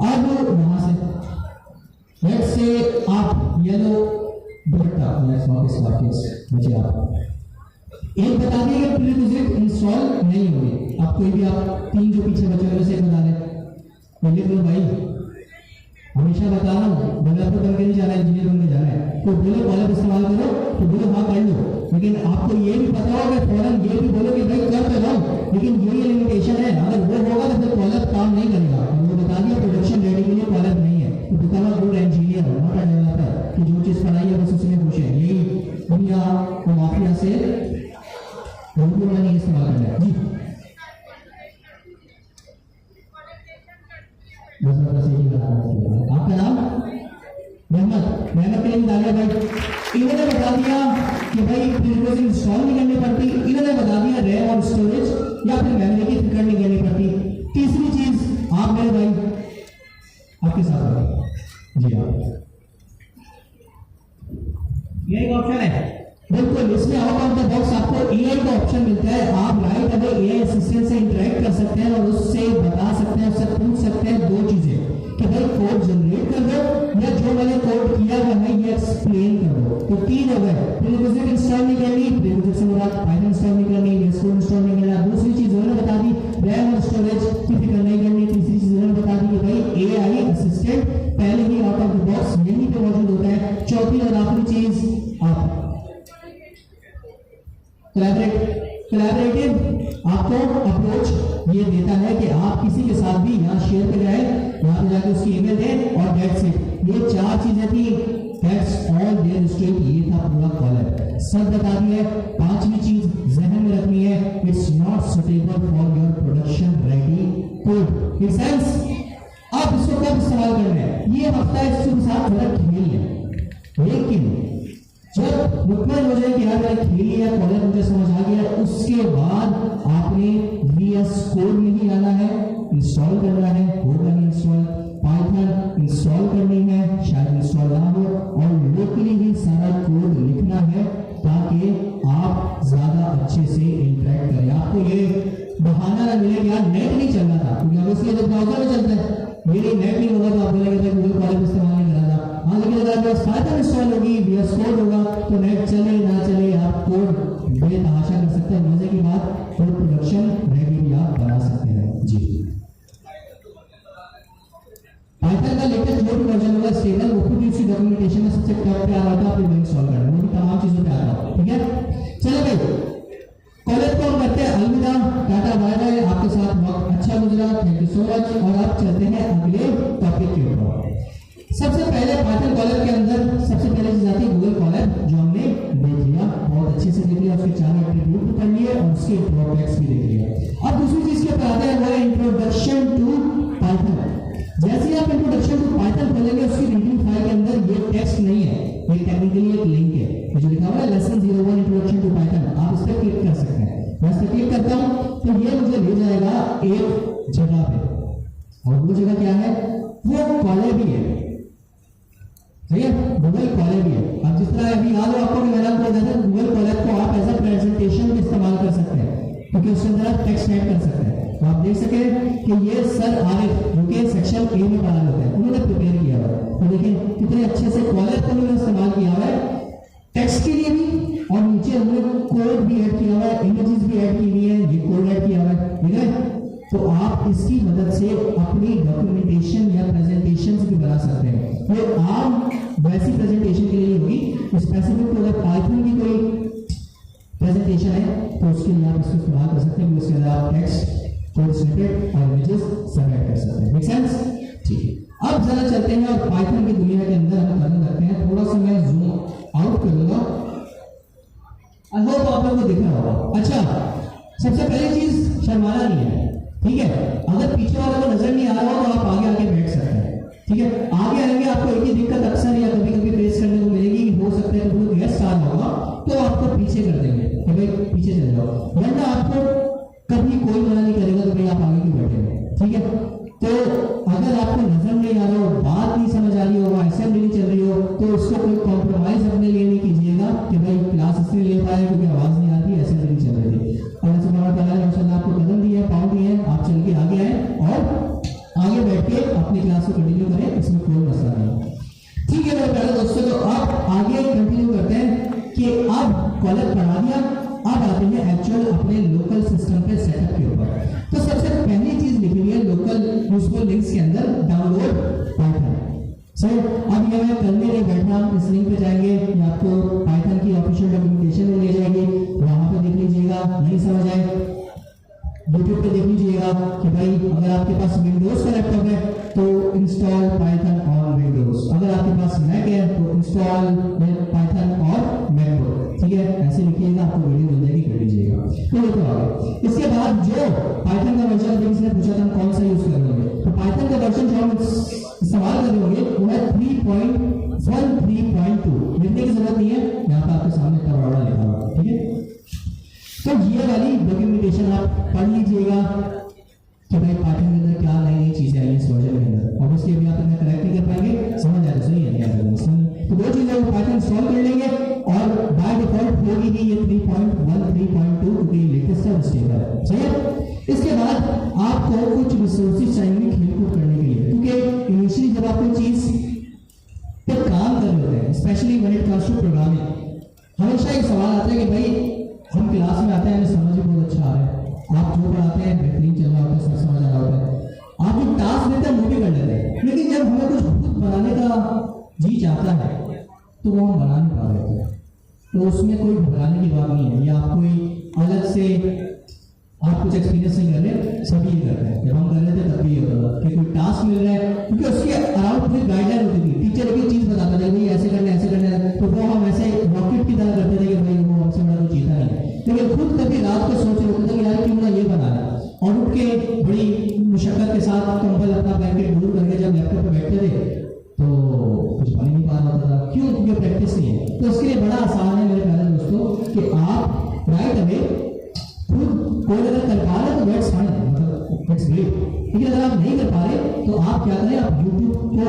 अब वहां से लेट्स से आप yellow dupatta, let's not smart बच्चे आप एक बता दिए कि प्रीरिक्विजिट इंस्टॉल नहीं होगी। आप कोई भी आप तीन जो पीछे बचे हुए से एक बता दें, लिख लो भाई। हमेशा बता रहा हूँ डेवलपर बन के नहीं जाना है, इंजीनियर बन के जाना है। तो बोलो कॉलम इस्तेमाल करो तो बोलो हाँ कर लो, लेकिन आपको ये भी पता होगा फौरन ये भी बोलो कि भाई कर तो रहा हूँ, लेकिन ये लिमिटेशन है, अगर वो होगा तो फिर कॉलम काम नहीं करेगा। और वो बता दिया प्रोडक्शन रेडी के लिए कॉलम नहीं है, तो become a good engineer, not a developer कि जो चीज पढ़ाई है बस उसी में खुश है। यही दुनिया को माफिया से नहीं इस्तेमाल करना है जी। आपका नाम मेहमद, मेहमद के लिए डालिया भाई। इन्होंने बता दिया कि भाई प्रीरिक्विजिट इंस्टॉल नहीं करनी पड़ती, इन्होंने बता दिया रैम और स्टोरेज या फिर मेमोरी की फिक्र नहीं करनी पड़ती। तीसरी चीज आप मेरे भाई आपके साथ जी, आप ये एक ऑप्शन है बिल्कुल, इसमें आउट ऑफ द बॉक्स आपको एआई का ऑप्शन मिलता है। आप राइट अवे एआई असिस्टेंट से इंटरेक्ट कर सकते हैं और उससे बता सकते हैं, उससे पूछ सकते हैं दो चीजें कि भाई कोड जनरेट कर दो या जो मैंने कोड किया हुआ है ये एक्सप्लेन कर दो। तो तीन हो गए, प्रीरिक्विजिट इंस्टॉल नहीं करनी, प्रीरिक्विजिट से मुराद पाइथन इंस्टॉल नहीं करनी, VS कोड इंस्टॉल नहीं करना। दूसरी चीज उन्होंने बता दी रैम और स्टोरेज की फिक्र नहीं करनी। तीसरी चीज उन्होंने बता दी कि भाई एआई असिस्टेंट पहले ही आउट ऑफ द बॉक्स यहीं पे मौजूद होता है। चौथी और आखिरी चीज आप कोलैबोरेटिव आपको अप्रोच ये देता है कि आप किसी के साथ भी यहाँ शेयर पे जाए, यहाँ पे जाके उसकी ईमेल दें और दैट्स इट। ये चार चीजें थी, दैट्स ऑल देयर स्ट्रेट, ये था पूरा कॉलम। सब बता दिए। पांचवी चीज जहन में रखनी है, it's not suitable for your production ready code. Make sense? अब इसको कब इस्तेमाल करना है, ये हफ्ता इसके साथ थोड़ा खेल है, लेकिन जब मुकम्मल हो जाए कि यार मैंने खेल लिया, कॉलम मुझे समझ आ गया, उसके बाद आपने VS कोड नहीं आना है, इंस्टॉल करना है, होगा नहीं इंस्टॉल। पाइथन इंस्टॉल करनी है, शायद इंस्टॉल ना हो, और लोकली ही सारा कोड लिखना है ताकि आप ज्यादा अच्छे से इंटरेक्ट करें। आपको ये बहाना ना मिले कि यार नेट नहीं चल रहा था, क्योंकि ऑब्वियसली जब ब्राउज़र में चलता है, मेरी नेट नहीं होगा तो आप बोलेंगे गूगल कॉलम इस्तेमाल नहीं करा था। हाँ, लेकिन अगर आपके पास पाइथन इंस्टॉल होगी, VS कोड होगा, तो नेट चले ना चले आप कोड बेतहाशा कर सकते हैं। मजे की बात, कोड प्रोडक्शन रेडी भी आप बना सकते हैं जी। पाइथन का लेटेस्ट जो भी वर्जन होगा स्टेबल, वो खुद उसकी डॉक्यूमेंटेशन में सबसे टॉप पे आ रहा था, आपको इंस्टॉल करना, वो भी तमाम चीजों पे आ रहा है, ठीक है। चलो भाई कॉलेज को हम करते हैं अलविदा, टाटा बाय बाय। आपके साथ वक्त अच्छा गुजरा, थैंक यू सो मच। और आप चलते हैं अगले टॉपिक के ऊपर। सबसे पहले पाइथन कॉलम के अंदर सबसे पहले चीज आती है गूगल कॉलम, जो हमने देख लिया, बहुत अच्छे से देख लिया, उसके चार एट्रीब्यूट भी पढ़ लिए और उसके इंट्रोडक्ट्स भी देख लिया। अब दूसरी चीज के ऊपर आते हैं, वो है इंट्रोडक्शन टू पाइथन। जैसे ही आप इंट्रोडक्शन टू पाइथन खोलेंगे, उसकी रीडिंग फाइल के अंदर ये टेक्स्ट नहीं है, ये टेक्निकली एक लिंक है जो लिखा हुआ है लेसन 01 इंट्रोडक्शन टू पाइथन। आप इस पर क्लिक कर सकते हैं। मैं इस पर क्लिक करता हूं तो ये मुझे ले जाएगा एक जगह पे, और वो जगह क्या है, वो कॉलम भी है, सही है, गूगल कॉलम भी है। अब जिस तरह अभी याद हो आपको कि मैंने आपको बताया था गूगल कॉलम को आप एज अ प्रेजेंटेशन में इस्तेमाल कर सकते हैं, क्योंकि उसके अंदर आप टेक्स्ट ऐड कर सकते हैं। तो आप देख सके कि ये सर आरिफ जो कि सेक्शन ए में पढ़ा होता है, उन्होंने प्रिपेयर किया हुआ है। तो देखिए कितने अच्छे से कॉलम को उन्होंने इस्तेमाल किया हुआ है टेक्स्ट के लिए भी, और नीचे उन्होंने कोड भी ऐड किया हुआ है, इमेजेस भी ऐड की हुई है, ये कोड ऐड किया हुआ है, ठीक है। तो आप इसकी मदद से अपनी डॉक्यूमेंटेशन या प्रेजेंटेशन भी बना सकते हैं। ये आम वैसी प्रेजेंटेशन के लिए होगी, स्पेसिफिक तो अगर पाइथन की कोई प्रेजेंटेशन है तो उसके लिए आप इसको इस्तेमाल कर सकते हैं। उसके अंदर आप टेक्स्ट, कोड स्निपेट और इमेजेस सब ऐड कर सकते हैं। Make sense? ठीक है। अब जरा चलते हैं और पाइथन की दुनिया के अंदर हम करने लगते हैं। थोड़ा सा मैं जूम आउट करूंगा, आई होप आप लोगों को दिख रहा होगा। अच्छा, सबसे पहली चीज शर्माना नहीं है, ठीक है। अगर पीछे वाले को नजर नहीं आ रहा हो तो आप आगे आके बैठ सकते हैं, ठीक है। आगे आएंगे आपको एक ही दिक्कत अक्सर या कभी कभी फेस करने को मिलेगी, हो सकता है कि कोई गेस्ट आ रहा होगा तो जाओ, वरना आपको कभी कोई मना नहीं करेगा तो भाई आप आगे क्यों बैठे हैं, ठीक है। तो अगर आपको नजर नहीं आ रहा हो, बात नहीं समझ आ रही हो, असेंबली नहीं चल रही हो, तो उसको कोई कॉम्प्रोमाइज अपने लिए नहीं कीजिएगा कि भाई क्लास इसलिए ले पाए क्योंकि आवाज नहीं आती, असेंबली नहीं चल रही थी। अल्लाह सुब्हानहू व तआला ने माशाअल्लाह आपको कदम दिए, पाँव दिए, आप चल के आगे आए और आगे बैठ के अपनी क्लास को कंटिन्यू करें, इसमें कोई मसला नहीं। ठीक है मेरे प्यारे दोस्तों, तो अब आगे कंटिन्यू करते हैं कि अब कॉलेज पढ़ा दिया, अब आते हैं एक्चुअल अपने लोकल सिस्टम पे सेटअप के ऊपर। तो सबसे पहली चीज लिखी हुई है लोकल यूजफुल लिंक्स के अंदर डाउनलोड पाइथन। सही, अब ये मैं करने नहीं बैठा, इस लिंक पे जाएंगे, ये आपको पाइथन की ऑफिशियल डॉक्यूमेंटेशन में ले जाएगी, वहां पे देख लीजिएगा, नहीं समझ आए यूट्यूब पे देख लीजिएगा कि भाई अगर आपके पास विंडोज का लैपटॉप है तो इंस्टॉल पाइथन ऑन विंडोज, अगर आपके पास मैक है तो इंस्टॉल पाइथन और मैकबुक, ठीक है, ऐसे लिखिएगा, आपको वीडियो मिल जाएगी, कर लीजिएगा। तो ये तो आ गया। इसके बाद जो पाइथन का वर्जन अभी किसी ने पूछा था हम कौन सा यूज कर रहे होंगे, तो पाइथन का वर्जन जो हम इस्तेमाल कर रहे होंगे वो है 3.13.2। लिखने की जरूरत नहीं है, यहाँ पे आपके सामने इतना बड़ा लिखा हुआ, ठीक है। तो ये वाली डॉक्यूमेंटेशन आप पढ़ लीजिएगा कि भाई पाइथन के अंदर क्या नई नई चीजें आई इस वर्जन के अंदर। ऑब्वियसली अभी आप इतना करेक्ट नहीं कर पाएंगे, समझ आए तो सही है, क्या तो दो चीजें वो पाइथन इंस्टॉल कर लेंगे और बाय डिफॉल्ट होगी ही ये 3.13.2 क्योंकि लेटेस्ट है, स्टेबल है, सही है। इसके बाद आपको कुछ रिसोर्सेज चाहिए खेलकूद करने के लिए, क्योंकि इनिशियली जब आप कोई चीज पे काम कर रहे होते हैं, specially when it comes to programming, हमेशा एक सवाल आता है कि भाई हम क्लास में आते हैं, हमें समझ भी बहुत अच्छा आ रहा है, आप जो पढ़ाते हैं बेहतरीन चल रहा होता है, सब समझ आ रहा होता है, आप जो टास्क देते हैं वो भी कर लेते हैं, लेकिन जब हमें कुछ खुद बनाने का जी चाहता है तो वो हम बना नहीं पा रहे हैं। तो उसमें कोई घबराने की बात नहीं है, या आप कोई अलग से आप कुछ एक्सपीरियंस नहीं कर रहे, सभी ये करते हैं। जब हम कर रहे थे तब भी ये होता था कि कोई टास्क मिल रहा है, क्योंकि उसके अराउंड पूरी गाइडलाइन होती थी, टीचर एक चीज बताता था भाई ऐसे करना ऐसे करना, तो वो हम ऐसे रॉकेट की तरह करते थे कि भाई वो हमसे बड़ा कोई चीता नहीं, लेकिन खुद कभी रात को सोच रहे होते थे कि यार क्यों ना ये बना है, और उठ के बड़ी मुशक्कत के साथ कंबल अपना ब्लैंकेट दूर करके जब लैपटॉप पे बैठते थे तो कुछ बन नहीं पा रहा होता था, क्यों, क्योंकि प्रैक्टिस नहीं है। तो इसके लिए बड़ा आसान है मेरे प्यारे दोस्तों कि आप राइट अवे खुद कोई अगर कर पा रहे तो दैट्स फाइन, मतलब इट्स ग्रेट, लेकिन अगर आप नहीं कर पा रहे तो आप क्या करें, आप यूट्यूब को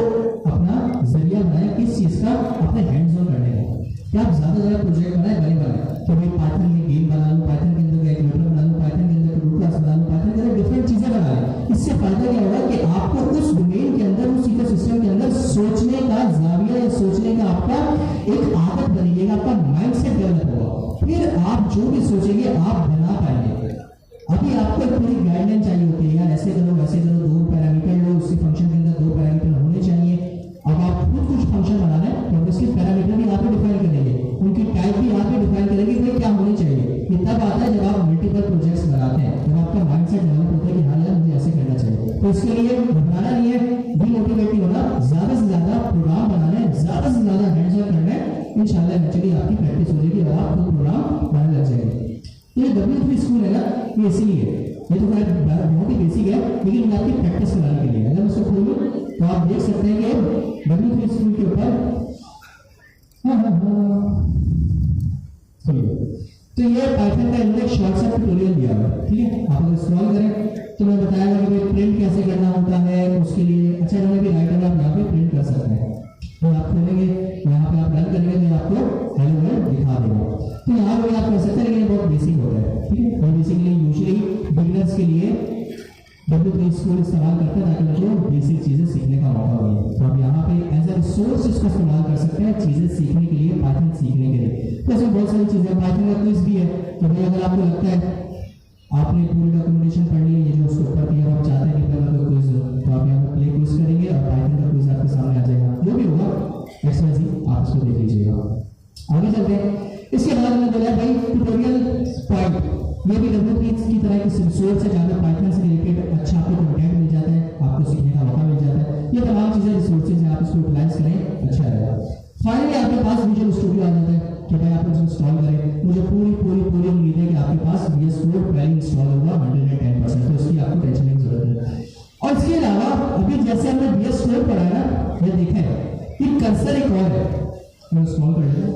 अपना जरिया बनाएं किस चीज का, अपने हैंड्स ऑन करने का, कि आप ज्यादा प्रोजेक्ट बनाए बनाए तो भाई पाइथन में गेम बना लो, पाइथन के अंदर कैलकुलेटर बना लो, पाइथन के अंदर कंप्यूटर क्लास बना लो, पाइथन के अंदर डिफरेंट चीजें बना लें। इससे फायदा क्या होगा कि आपको उस डोमेन के अंदर, उस इकोसिस्टम के अंदर सोचने का जाविया या सोचने का आपका एक आदत बनेगी, आपका माइंडसेट डेवलप होगा, फिर आप जो भी सोचेंगे आप बना पाएंगे। अभी आपको एक पूरी गाइडलाइन चाहिए होती है, यार ऐसे करो वैसे करो, दो पैरामीटर लो, उसी फंक्शन के अंदर दो पैरामीटर होने चाहिए। अब आप खुद कुछ फंक्शन बना रहे हैं तो उसके पैरामीटर भी आप ही डिफाइन करेंगे, उनकी टाइप भी आप ही डिफाइन करेंगे कि क्या होनी चाहिए। ये तब आता है जब आप मल्टीपल प्रोजेक्ट्स बनाते हैं, जब आपका माइंडसेट डेवलप होता है कि हाँ यार मुझे ऐसे करना चाहिए। तो इसके लिए घबराना नहीं है, डीमोटिवेट नहीं होना, ज्यादा से ज्यादा प्रोग्राम बनाना है, ज्यादा से ज्यादा हैंड्स ऑन करना है, इंशाल्लाह इवेंचुअली आपकी प्रैक्टिस हो जाएगी और आप खुद प्रोग्राम बनाने लग जाएंगे। ये W3 स्कूल है ना, ये इसीलिए, ये तो बहुत ही बेसिक है, लेकिन मैं आपकी प्रैक्टिस कराने के लिए, अगर मैं उसको खोलूं तो आप देख सकते हैं कि W3 स्कूल के ऊपर तो ये पाइथन का इंडेक्स शॉर्ट सा ट्यूटोरियल दिया हुआ है, ठीक है। आप अगर स्क्रॉल करें तो मैं बताया कि प्रिंट कैसे करना होता है, उसके लिए अच्छा इन्होंने भी राइटर आप यहाँ पे प्रिंट कर सकते हैं। तो आप खोलेंगे यहाँ पे, आप रन करेंगे तो आपको हेलो वर्ल्ड दिखा देगा। तो यहाँ पे आप कर सकते हैं, लेकिन बहुत बेसिक होता है, ठीक है। और बेसिकली यूजुअली बिगिनर्स के लिए W3 स्कूल इस्तेमाल करते हैं ताकि उनको बेसिक चीजें सीखने का मौका मिले। तो आप यहाँ पे एज अ रिसोर्स इसको इस्तेमाल कर सकते हैं चीजें सीखने के लिए, पाइथन सीखने के लिए। तो इसमें बहुत सारी चीजें, पाइथन का क्विज भी है, तो भाई अगर आपको लगता है आपने पूरी डॉक्यूमेंटेशन पढ़ ली है, ये जो उसके ऊपर की, आप चाहते हैं कि पहले कोई क्विज हो तो आप यहाँ पर प्ले क्विज करेंगे और पाइथन का क्विज आपके सामने आ जाएगा, जो भी होगा एक्सरसाइज आप इसको देख लीजिएगा। आगे चलते हैं। इसके बाद मैंने बोला भाई ट्यूटोरियल पॉइंट, ये भी W3 की तरह की रिसोर्स है जहाँ पे पाइथन से रिलेटेड अच्छा आपको कंटेंट मिल जाता है, आपको सीखने का मौका मिल जाता है। ये तमाम चीजें रिसोर्सेज हैं, आप इसको यूटिलाइज करें, अच्छा रहेगा। फाइनली आपके पास विजुअल स्टूडियो आ जाता है कि भाई आप इसको इंस्टॉल करें। मुझे पूरी पूरी पूरी उम्मीद है कि आपके पास VS Code पहले इंस्टॉल होगा 110%, तो इसकी आपको टेंशन की जरूरत है। और इसके अलावा अभी जैसे हमने VS Code पढ़ा है ना, ये देखें कि कर्सर एक और है, मैं स्क्रॉल कर लेता हूं।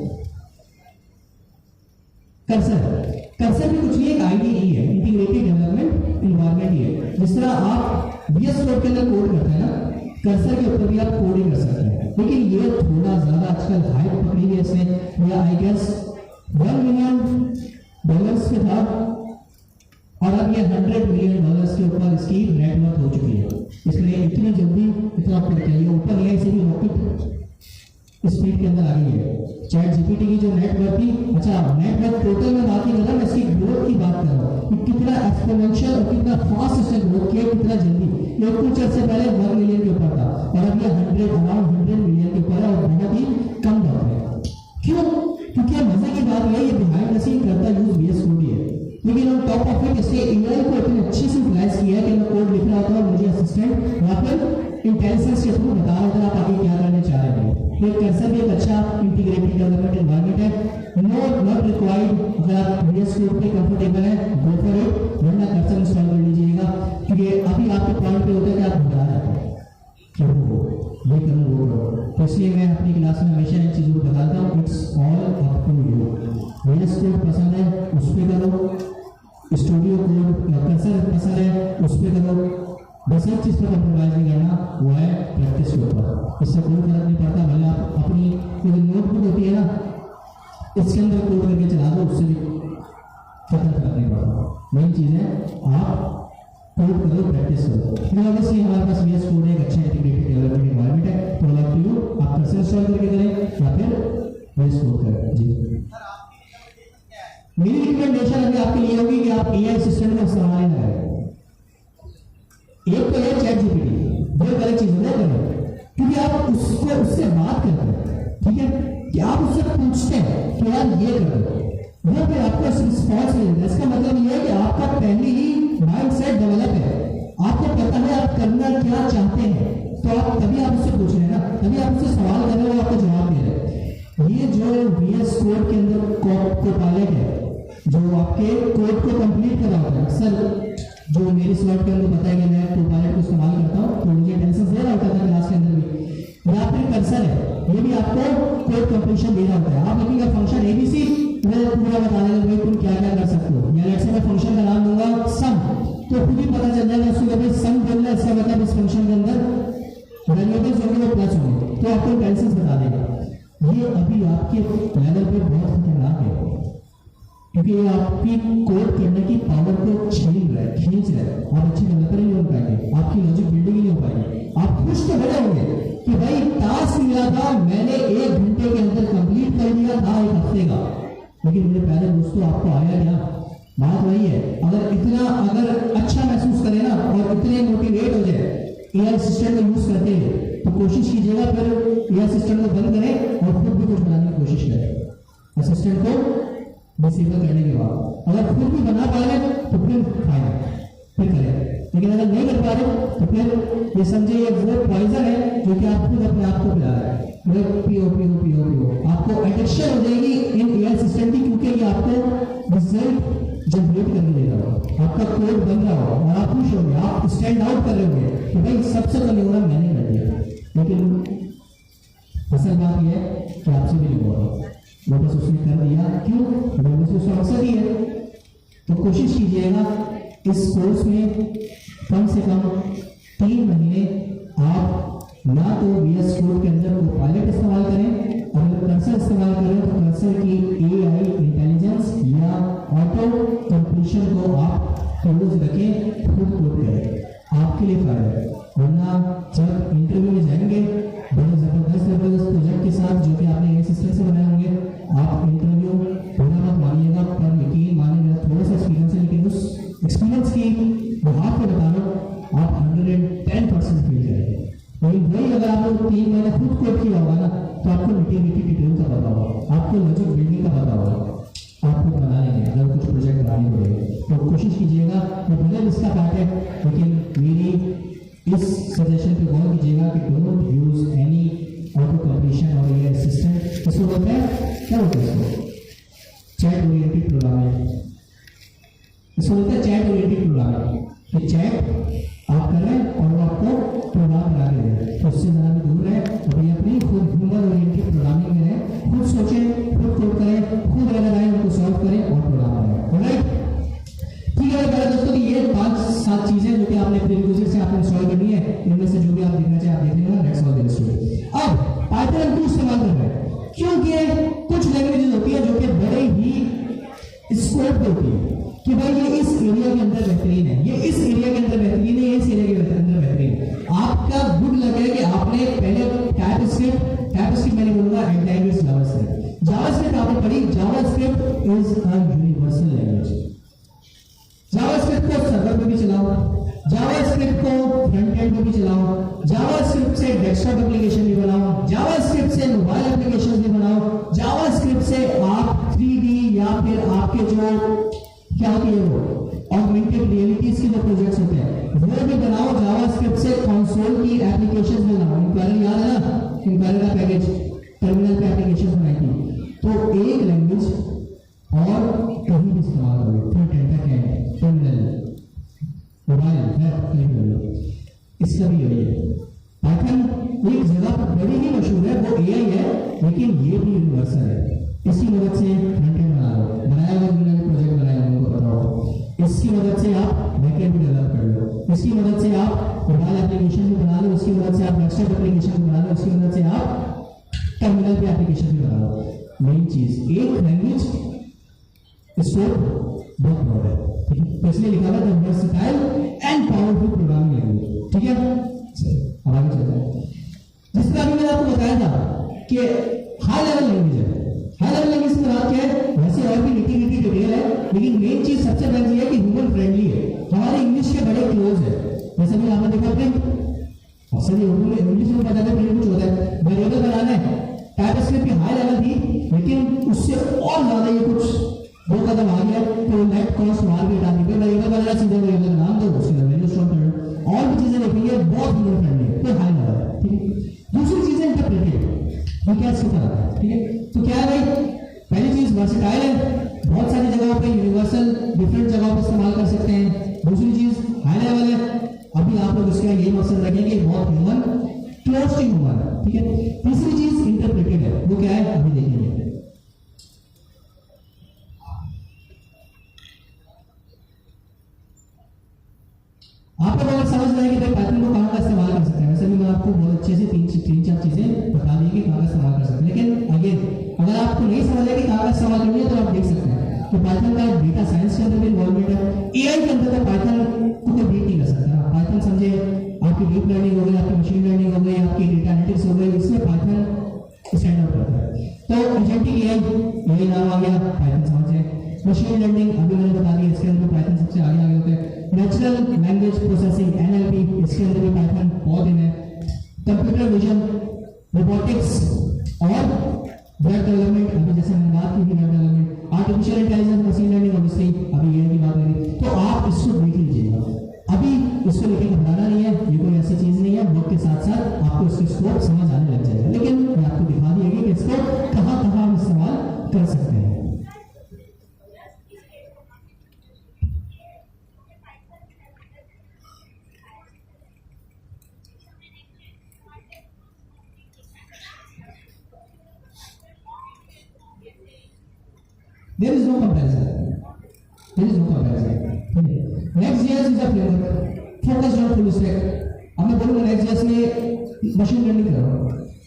कर्सर कर्सर भी कुछ नहीं, एक आईडीई है, इंटीग्रेटेड डेवलपमेंट एनवायरनमेंट ही है। जिस तरह आप VS कोड के अंदर कोड करते हैं ना, कर्सर के ऊपर भी आप कोडिंग कर सकते हैं, लेकिन ये थोड़ा ज्यादा आजकल हाइप पकड़ी है इसने, या आई गेस $1 मिलियन के था और अब ये $100 मिलियन के ऊपर इसकी नेटवर्क हो चुकी है। इसलिए इतनी जल्दी इतना ऊपर चाहिए, ऊपर नहीं से भी रॉकेट स्पीड के अंदर आ गई है। चैट जीपीटी की जो नेटवर्क थी, अच्छा नेटवर्क टोटल में बात नहीं कर रहा, मैं इसकी ग्रोथ की बात कर रहा हूँ कि कितना एक्सपोनेंशियल और कितना फास्ट इसने ग्रोथ किया, कितना जल्दी। ये कुछ अर्से पहले 1 मिलियन के ऊपर था और अब ये अराउंड 100 मिलियन के ऊपर है और बहुत ही कम दर है। क्यों? क्योंकि मजे की बात यह, ये बिहाइंड द सीन करता यूज VS कोड ही है, लेकिन ऑन टॉप ऑफ इट इससे एआई को इतने अच्छे से यूटिलाइज किया है कि मैं कोड लिख रहा होता हूँ, मुझे असिस्टेंट या फिर इंटेलिजेंस के थ्रू बता रहा होता है आप आगे क्या करने चाह रहे हैं। तो कर्सर भी एक अच्छा इंटीग्रेटेड डेवलपमेंट एनवायरनमेंट है। नॉट रिक्वायर्ड, अगर आप VS कोड पे कंफर्टेबल है गो फॉर इट, वरना कर्सर इंस्टॉल कर लीजिएगा, क्योंकि अभी आपके पॉइंट पे होता है कि आप घबरा रहे हैं कि ये करूँ वो करो। तो इसलिए मैं अपनी क्लास में हमेशा इन चीज़ों को बताता हूँ, it's all up to you. VS code पसंद है उस पर करो, स्टूडियो कोड कर्सर पसंद है उस पर करो, बस एक चीज पर कॉम्प्रोमाइज नहीं करना, वो है प्रैक्टिस के ऊपर। इससे कोई फर्क नहीं पड़ता, भले आप अपनी जो नोटबुक होती है ना इसके अंदर कोड करके चला दो, उससे भी फर्क नहीं पड़ता। मेन चीज है आप कोड करो, प्रैक्टिस करो। ऑब्वियसली हमारे पास VS कोड एक अच्छा इंटीग्रेटेड डेवलपमेंट एनवायरनमेंट है, तो अप टू यू आप कर्सर इंस्टॉल करके करें या फिर VS कोड करें। जी मेरी रिकमेंडेशन अभी आपके लिए होगी कि आप AI असिस्टेंट का इस्तेमाल ना करें। एक तो है चैट जीपीटी, वो एक अलग चीज है करें, क्योंकि आप उससे बात करते हैं, ठीक है, कि आप उससे पूछते हैं कि यार ये करो, वो फिर आपको रिस्पॉन्स मिलेगा। इसका मतलब ये है कि आपका पहले ही माइंड सेट डेवलप है, आपको पता है आप करना क्या चाहते हैं, तो आप तभी आप उससे पूछ रहे हैं ना, तभी आप उससे सवाल कर रहे हो, आपको जवाब दे रहे हैं। ये जो VS कोड के अंदर कोपायलट है, जो आपके कोड को कंप्लीट कर रहा होता है, अक्सर जो मेरी स्लॉट के अंदर पता है कि मैं कोपायलट को इस्तेमाल करता हूँ, तो मुझे टेंशन दे रहा होता था क्लास के अंदर भी। या फिर कर्सर है, ये भी आपको कोड कंप्लीशन दे रहा होता है। आप लिखिएगा फंक्शन ABC, मैं पूरा बता देगा भाई तुम क्या क्या कर सकते हो, या लेट्स से मैं फंक्शन का नाम दूंगा सम, तो खुद ही पता चल जाएगा उसको भाई सम बोलना है, इसका मतलब इस फंक्शन के अंदर वेरिएबल्स होंगे वो प्लस होंगे, तो आपको टेंशन बता देगा। ये अभी आपके लेवल पे बहुत खतरनाक है, क्योंकि ये आपकी कोड करने की पावर को छीन रहा है, खींच रहा है। आप अच्छे डेवलपर ही नहीं हो पाएंगे, आपकी लॉजिक बिल्डिंग ही नहीं हो पाएगी। आप खुश तो बड़े होंगे कि भाई टास्क मिला था, मैंने 1 घंटे के अंदर कंप्लीट कर दिया था 1 हफ्ते का, लेकिन मेरे प्यारे दोस्तों आपको आया क्या? बात वही है, अगर अच्छा महसूस करें ना और इतने मोटिवेट हो जाए AI असिस्टेंट को यूज करते हैं, तो कोशिश कीजिएगा फिर AI असिस्टेंट को बंद करें और खुद भी कुछ बनाने की कोशिश करें। असिस्टेंट को डिसेबल करने के बाद अगर खुद भी बना पा रहे तो फिर फायदा, फिर करें, लेकिन अगर नहीं कर पा रहे तो फिर ये समझे ये वो पॉइजन है जो कि आप खुद अपने आप को पिला रहे हैं। पियो आपको एडिक्शन हो जाएगी इन AI असिस्टेंट की, क्योंकि ये आपको रिजल्ट जनरेट करने देगा, आपका कोड बन रहा हो और आप खुश होंगे, आप स्टैंड आउट कर रहे होंगे कि भाई सबसे कम होना मैंने कर दिया। लेकिन असल बात यह है कि आपसे भी नहीं हो रहा, वो बस उसने कर दिया, क्यों? वो बस उसका अवसर ही है। तो कोशिश कीजिएगा इस कोर्स में कम से कम 3 महीने आप ना तो VS कोड के अंदर कोपायलट इस्तेमाल करें, और अगर कर्सर इस्तेमाल करें तो कर्सर की AI इंटेलिजेंस या ऑटो कंप्लीशन को आप क्लोज रखें, खुद कोड करें, आपके लिए फायदा है। वरना जब इंटरव्यू में जाएंगे बड़े जबरदस्त प्रोजेक्ट के साथ जो कि आपने AI सिस्टम से बनाए होंगे, आप इंटरव्यू पूरा मत मानिएगा, पर यकीन मानिएगा थोड़ा सा एक्सपीरियंस है, लेकिन उस एक्सपीरियंस की हाथ में बता लो आप 110% फील करेंगे। लेकिन वही अगर आप लोग 3 महीने खुद कोड किया होगा ना, तो आपको निटी डिटेल का पता होगा, आपको लॉजिक बिल्डिंग का पता होगा, आप खुद बना लेंगे अगर कुछ प्रोजेक्ट बनाने पड़ेगा। तो कोशिश कीजिएगा, ये भले इसका पार्ट है, लेकिन मेरी इस सजेशन पे गौर कीजिएगा कि don't use any auto completion और AI असिस्टेंट। इसको बोलते हैं क्या बोलते हैं इसको? Chat oriented programming. इसको बोलते हैं चैट ओरिएंटेड प्रोग्रामिंग। कि चैट आप कर रहे हैं और वो आपको प्रोग्राम बना के दे रहे हैं, तो उससे ज़्यादा भी दूर है। अभी अपनी खुद ह्यूमन ओरिएंटेड प्रोग्रामिंग में है, खुद सोचें, खुद कोड करें, खुद एरर आए उनको सॉल्व करें और प्रोग्राम बनाएं। कुछ लैंग्वेजेस होती है जो कि बड़े ही स्कोप देती है कि भाई ये इस एरिया के अंदर बेहतरीन है, ये इस एरिया के अंदर बेहतरीन है, ये इस एरिया के अंदर बेहतरीन है। आपका गुड लग है कि आपने पहले टाइपस्क्रिप्ट मैंने बोलूंगा एंटाइगस जावास्क्रिप्ट। जावास्क्रिप्ट आपने पढ़ी, JavaScript is a universal language. JavaScript को सर्वर पे भी चलाओ, जावास्क्रिप्ट को फ्रंट एंड पे भी चलाओ, जावास्क्रिप्ट से डेस्कटॉप एप्लीकेशन भी बनाओ, जावास्क्रिप्ट से मोबाइल एप्लीकेशन भी बनाओ, जावास्क्रिप्ट से आप 3D या फिर आपके जो क्या होती है वो ऑगमेंटेड रियलिटीज के जो प्रोजेक्ट्स होते हैं वो भी बनाओ। जावास्क्रिप्ट से कंसोल की एप्लीकेशंस बनाओ। इंक्वायरर याद है ना, इंक्वायरर का पैकेज टर्मिनल पे एप्लीकेशन बनाई थी। तो एक लैंग्वेज और कहीं भी इस्तेमाल करो, front end back and terminal mobile web कहीं भी करो। इसका भी यही है। पाइथन एक जगह पर बड़ी ही मशहूर है, वो एआई है, लेकिन ये भी यूनिवर्सल है। इसकी मदद से फ्रंट एंड बना लो, बनाया हुआ प्रोजेक्ट बनाया उनको पता हो। इसकी मदद से आप बैकएंड भी डेवलप कर लो, इसकी मदद से आप मोबाइल एप्लीकेशन भी बना लो, इसकी मदद से आप डेस्कटॉप एप्लीकेशन भी बना लो, इसकी मदद से आप टर्मिनल पे एप्लीकेशन भी बना लो। मेन चीज एक लैंग्वेज स्कोप बहुत ब्रॉड है, ठीक है। तो इसलिए लिखा हुआ है versatile and powerful programming language, ठीक है। अब आगे चलते हैं। जिस तरह मैंने आपको बताया था कि हाई लेवल लैंग्वेज है, हाई लेवल लैंग्वेज की बात क्या है, वैसे और भी निटी डिटेल है, लेकिन मेन चीज सबसे पहले है कि ह्यूमन फ्रेंडली है, हमारे इंग्लिश के बड़े क्लोज है। जैसे भी आपने देखा प्रिंट अक्सर उर्दू में इंग्लिश में पता है प्रिंट कुछ होता है, वेरिएबल बनाना है। टाइपस्क्रिप्ट की हाई लेवल थी, लेकिन उससे और ज्यादा ये कुछ दो कदम आ गया तो नेट कॉस्ट मार्केट आने पे वेरिएबल बनाना, सीधे वेरिएबल नाम दो, उसके बाद वैल्यू स्टोर करो, और भी चीजें देखेंगे, बहुत ह्यूमन फ्रेंडली है, तो हाई लेवल है, ठीक है। दूसरी चीज है इंटरप्रेटेड, वो क्या इसके तरह, ठीक है। तो क्या है भाई, पहली चीज वर्सेटाइल है, बहुत सारी जगहों पे यूनिवर्सल डिफरेंट जगहों पे इस्तेमाल कर सकते हैं। दूसरी चीज हाई लेवल है, अभी आप लोग इसका यही मकसद रखेंगे बहुत ह्यूमन, क्लोज टू ह्यूमन, ठीक है। तीसरी चीज इंटरप्रेटेड है, वो क्या है अभी देखेंगे। आपको अगर समझ में आए कि भाई पाइथन को कहां का इस्तेमाल कर सकते हैं, वैसे भी मैं आपको बहुत अच्छे से तीन चार चीजें बता दी कि कहां का इस्तेमाल कर सकते हैं। लेकिन अगेन अगर आपको नहीं समझ आए कि कहां का इस्तेमाल करनी है तो आप देख सकते हैं कि पाइथन का डेटा साइंस के अंदर भी इन्वॉल्वमेंट है, एआई के अंदर तो पाइथन को कोई बीट नहीं कर सकता। पाइथन समझे आपकी डीप लर्निंग हो गई, आपकी मशीन लर्निंग हो गई, आपकी डेटा एनालिटिक्स हो गई, इसमें पाइथन स्टैंड आउट करता है। तो एजेंटिक एआई यही नाम आ गया, पाइथन समझे। मशीन लर्निंग अभी मैंने बता दिया, इसके अंदर पाइथन सबसे आगे आगे होते हैं। नेचुरल लैंग्वेज प्रोसेसिंग एनएलपी, इसके अंदर भी पाइथन बहुत दिन है। कंप्यूटर विजन, रोबोटिक्स और वेब डेवलपमेंट, अभी जैसे मैंने बात की थी web development, artificial intelligence, machine learning, obviously अभी ये की बात करी, तो आप इसको देख लीजिएगा। अभी इसको लेके घबराना नहीं है, ये कोई ऐसी चीज नहीं है, वक्त के साथ साथ आपको इसके स्कोप समझ आने लग जाएगा। लेकिन मैं आपको दिखा दिया कि इसको कहां कहां हम इस्तेमाल कर सकते हैं। There is no comparison. There is no comparison. Next.js is a framework focused on full stack. अब मैं बोलूँगा Next.js में मशीन लर्निंग कर रहा हूँ,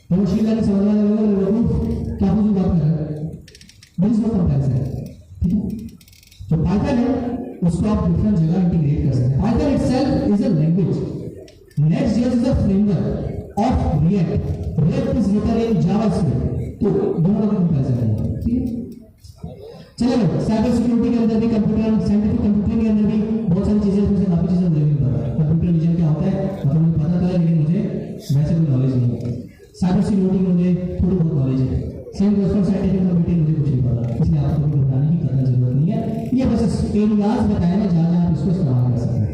तो मशीन लर्निंग समझ में आएगा लोगों क्या कुछ बात कर रहा है। There is no comparison. ठीक है, जो Python है उसको आप डिफरेंट जगह इंटीग्रेट कर सकते हैं। Python itself is a language. Next.js is a framework of React. React is written in JavaScript. तो दोनों का कंपैरिजन है, ठीक है। चलिए साइबर सिक्योरिटी के अंदर भी, कंप्यूटर साइंटिफिक कंप्यूटिंग के अंदर भी बहुत सारी चीजें, उसमें से काफी चीजें मुझे नहीं पता है। कंप्यूटर विजन क्या होता है मतलब मुझे पता था, लेकिन मुझे वैसे कोई नॉलेज नहीं है। साइबर सिक्योरिटी मुझे थोड़ी बहुत नॉलेज है, सेम दोस्तों साइंटिफिक कंप्यूटिंग मुझे कुछ नहीं पता, इसलिए आपको भी घबराने की कतई जरूरत नहीं है। ये बस एरियाज बताए ना जहाँ जहाँ आप इसको इस्तेमाल कर सकते हैं।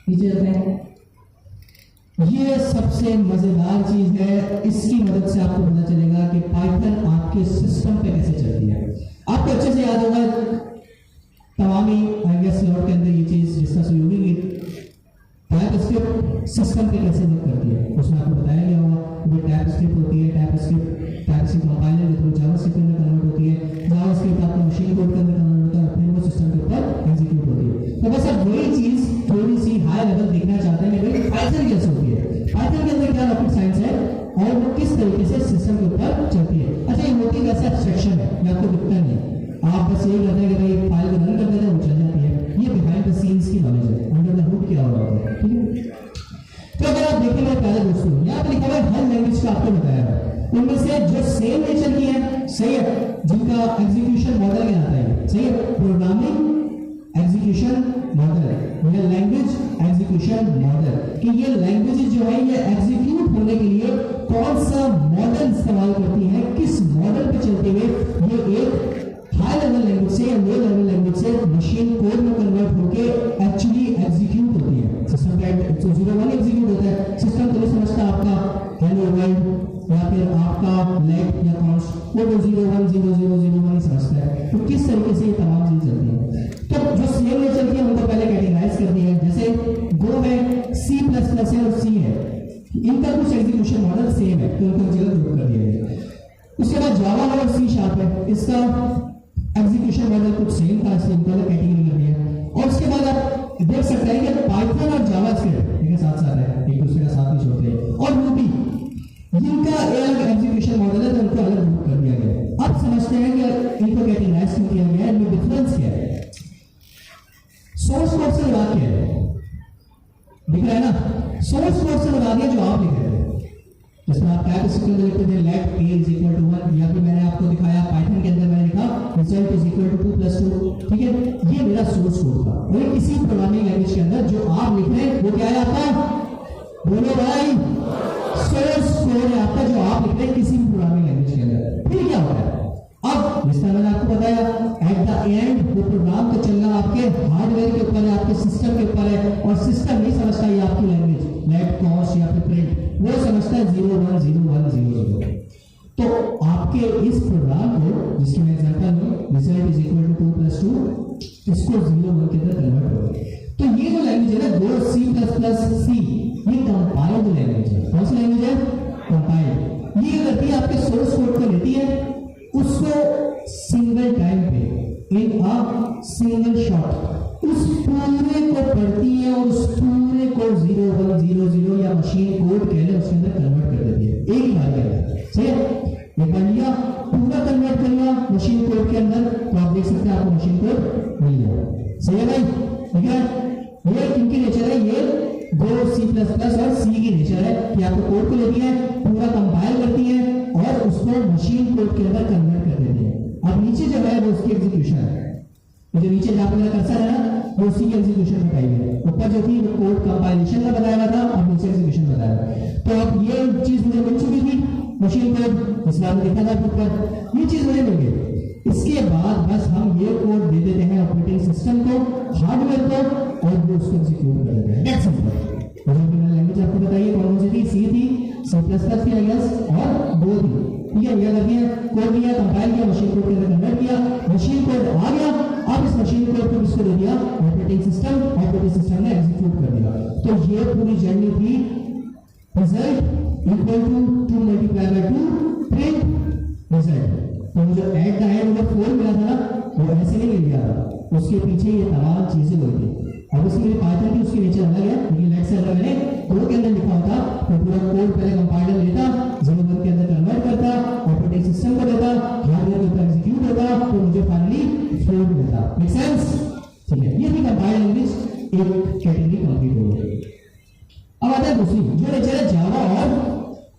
नीचे जाते हैं, ये सबसे मजेदार चीज है, इसकी मदद से आपको पता चलेगा कि पाइथन आपके सिस्टम पे कैसे चलती है। आपको अच्छे से याद होगा तमामी आईएस स्लॉट के अंदर ये चीज डिस्कस हुई होगी कि टाइपस्क्रिप्ट सिस्टम पे कैसे वर्क करती है। उसमें आपको बताया गया होगा कि टाइपस्क्रिप्ट होती है, टाइपस्क्रिप्ट कंपाइलर के थ्रू जावास्क्रिप्ट में कन्वर्ट होती है, जावास्क्रिप्ट आपको मशीन कोड के अंदर कन्वर्ट होता है, फिर वो सिस्टम के ऊपर एग्जीक्यूट होती है। तो बस अब वही चीज थोड़ी सी हाई लेवल देखना चाहते हैं कि भाई पाइथन कैसे होती है, पाइथन के अंदर क्या रॉकेट साइंस है और वो किस तरीके से सिस्टम के ऊपर चलती है। अच्छा, ये होती जो सेम नेचर की है, सही है, जिनका एग्जीक्यूशन मॉडल कहलाता है, सही है, प्रोग्रामिंग एग्जीक्यूशन मॉडल या लैंग्वेज एग्जीक्यूशन मॉडल, कि ये लैंग्वेज जो है ये एग्जीक्यूट होने के लिए कौन सा मॉडल इस्तेमाल करती है, किस मॉडल पे चलते हुए ये एक हाई लेवल लैंग्वेज से या लो लेवल लैंग्वेज से मशीन कोड में कन्वर्ट होके एक्चुअली एग्जीक्यूट होती है। सिस्टम का 0-1 एग्जीक्यूट होता है, सिस्टम तो नहीं समझता आपका हेलो वर्ल्ड या फिर आपका लेट या कॉन्स्ट, वो 0-1-0-0-0-1 ही समझता है। तो किस तरीके से ये तमाम चीज चलती है, तो जो सेम नेचर की है उनको पहले कैटेगराइज कर दिया है। जैसे गो है, C++ है और C है, इनका कुछ एग्जीक्यूशन मॉडल सेम है तो उनको जगह ग्रुप कर दिया गया। उसके बाद जावा है और C# है, इसका एग्जीक्यूशन मॉडल कुछ सेम था, इसलिए इनको कैटेगरी कर दिया। और उसके बाद आप देख सकते हैं कि पाइथन और जावास्क्रिप्ट इनके साथ साथ है, एक दूसरे का साथ नहीं छोड़ते, और रूबी इनका अलग एग्जीक्यूशन मॉडल है तो उनको अलग ग्रुप कर दिया गया। अब समझते हैं कि इनको कैटेगराइज क्यों किया गया है, इनमें डिफरेंस क्या है। सोर्स कोड से लगा क्या है, दिख रहा है ना, सोर्स कोड से लगा दिया जो आप लिख रहे थे, जिसमें आप क्या लिखते थे लेट a = 1, या फिर मैंने आपको दिखाया पाइथन के अंदर मैंने लिखा रिजल्ट = 2 + 2, ठीक है, ये मेरा सोर्स कोड था। और किसी प्रोग्रामिंग लैंग्वेज के अंदर जो आप लिख रहे हैं वो क्या है आपका, बोलो भाई, सोर्स कोड है आपका जो आप लिख रहे हैं किसी भी प्रोग्रामिंग लैंग्वेज के अंदर। फिर क्या होता है, अब जिस तरह मैंने आपको बताया एट द एंड वो प्रोग्राम तो चलना आपके हार्डवेयर के ऊपर है, आपके सिस्टम के ऊपर है, और सिस्टम नहीं समझता ये आपकी लैंग्वेज लेट कॉस्ट या फिर प्रिंट, वो समझता है 0-1-0-1-0-0। तो आपके इस प्रोग्राम को जिसकी मैं एग्जांपल हूं रिजल्ट = 2 + 2, इसको 0-1 के अंदर कन्वर्ट हो। तो ये जो लैंग्वेज है ना, वो C++C, ये कंपाइल्ड लैंग्वेज है। कौन सी लैंग्वेज है, कंपाइल्ड। ये करती है आपके सोर्स कोड को लेती है, उसको सिंगल टाइम पे इन अ सिंगल शॉट उस पूरे को पढ़ती है और उस पूरे को 0-1-0-0 या मशीन कोड कह ले उसके अंदर कन्वर्ट कर देती है एक ही बार के अंदर, सही है। ये पढ़ लिया, पूरा कन्वर्ट कर लिया मशीन कोड के अंदर, तो आप देख सकते हैं आपको मशीन कोड मिल गया, सही है भाई, ठीक है। ये इनकी नेचर है, ये दो C++ और C की नेचर है कि आपको कोड को लेती है, पूरा कंपाइल करती है और उसको मशीन कोड के अंदर कन्वर्ट कर देती है। अब नीचे जो है वो उसकी एग्जीक्यूशन है, जो नीचे जहां पर मेरा कर्सर है ना, वो उसी की एग्जीक्यूशन बताई है। ऊपर जो थी वो कोड कंपाइलेशन का बताया था, अब नीचे एग्जीक्यूशन बताया। तो अब ये चीज मुझे मिल चुकी थी मशीन कोड, इस बार में देखा था ऊपर, ये चीज मुझे मिल गई। इसके बाद बस हम ये कोड दे देते हैं ऑपरेटिंग सिस्टम को, हार्डवेयर को, और वो उसको एग्जीक्यूट कर देते हैं। That's simple. जो मैंने लैंग्वेज आपको बताई कौन सी थी, C थी, C++ थी आई गेस, और दो थी, ठीक है। ये करती है कोड दिया, कंपाइल किया, मशीन कोड के अंदर कन्वर्ट किया, मशीन कोड आ गया। अब इस मशीन कोड को किसको दे दिया, ऑपरेटिंग सिस्टम, ऑपरेटिंग सिस्टम ने एग्जीक्यूट कर दिया। तो ये पूरी जर्नी थी रिजल्ट = 2 × 2 प्रिंट रिजल्ट। तो जो एट द एंड जो 4 मिला था ना, वो ऐसे नहीं मिल गया था, उसके पीछे ये तमाम चीजें हुई थी। अब उसके लिए पाइथन की उसकी नेचर अलग है, लेकिन लेट्स से अगर मैंने कोड के अंदर लिखा होता तो पूरा कोड पहले कंपाइलर लेता, 0-1 के अंदर कन्वर्ट करता, ऑपरेटिंग सिस्टम को देता, हार्डवेयर के ऊपर एग्जीक्यूट होता, तो मुझे फाइनली 4 मिलता। मेक सेंस, ठीक है। ये भी कंपाइल लैंग्वेज एक कैटेगरी कंप्लीट हो गई। अब आता है दूसरी जो नेचर है जावा और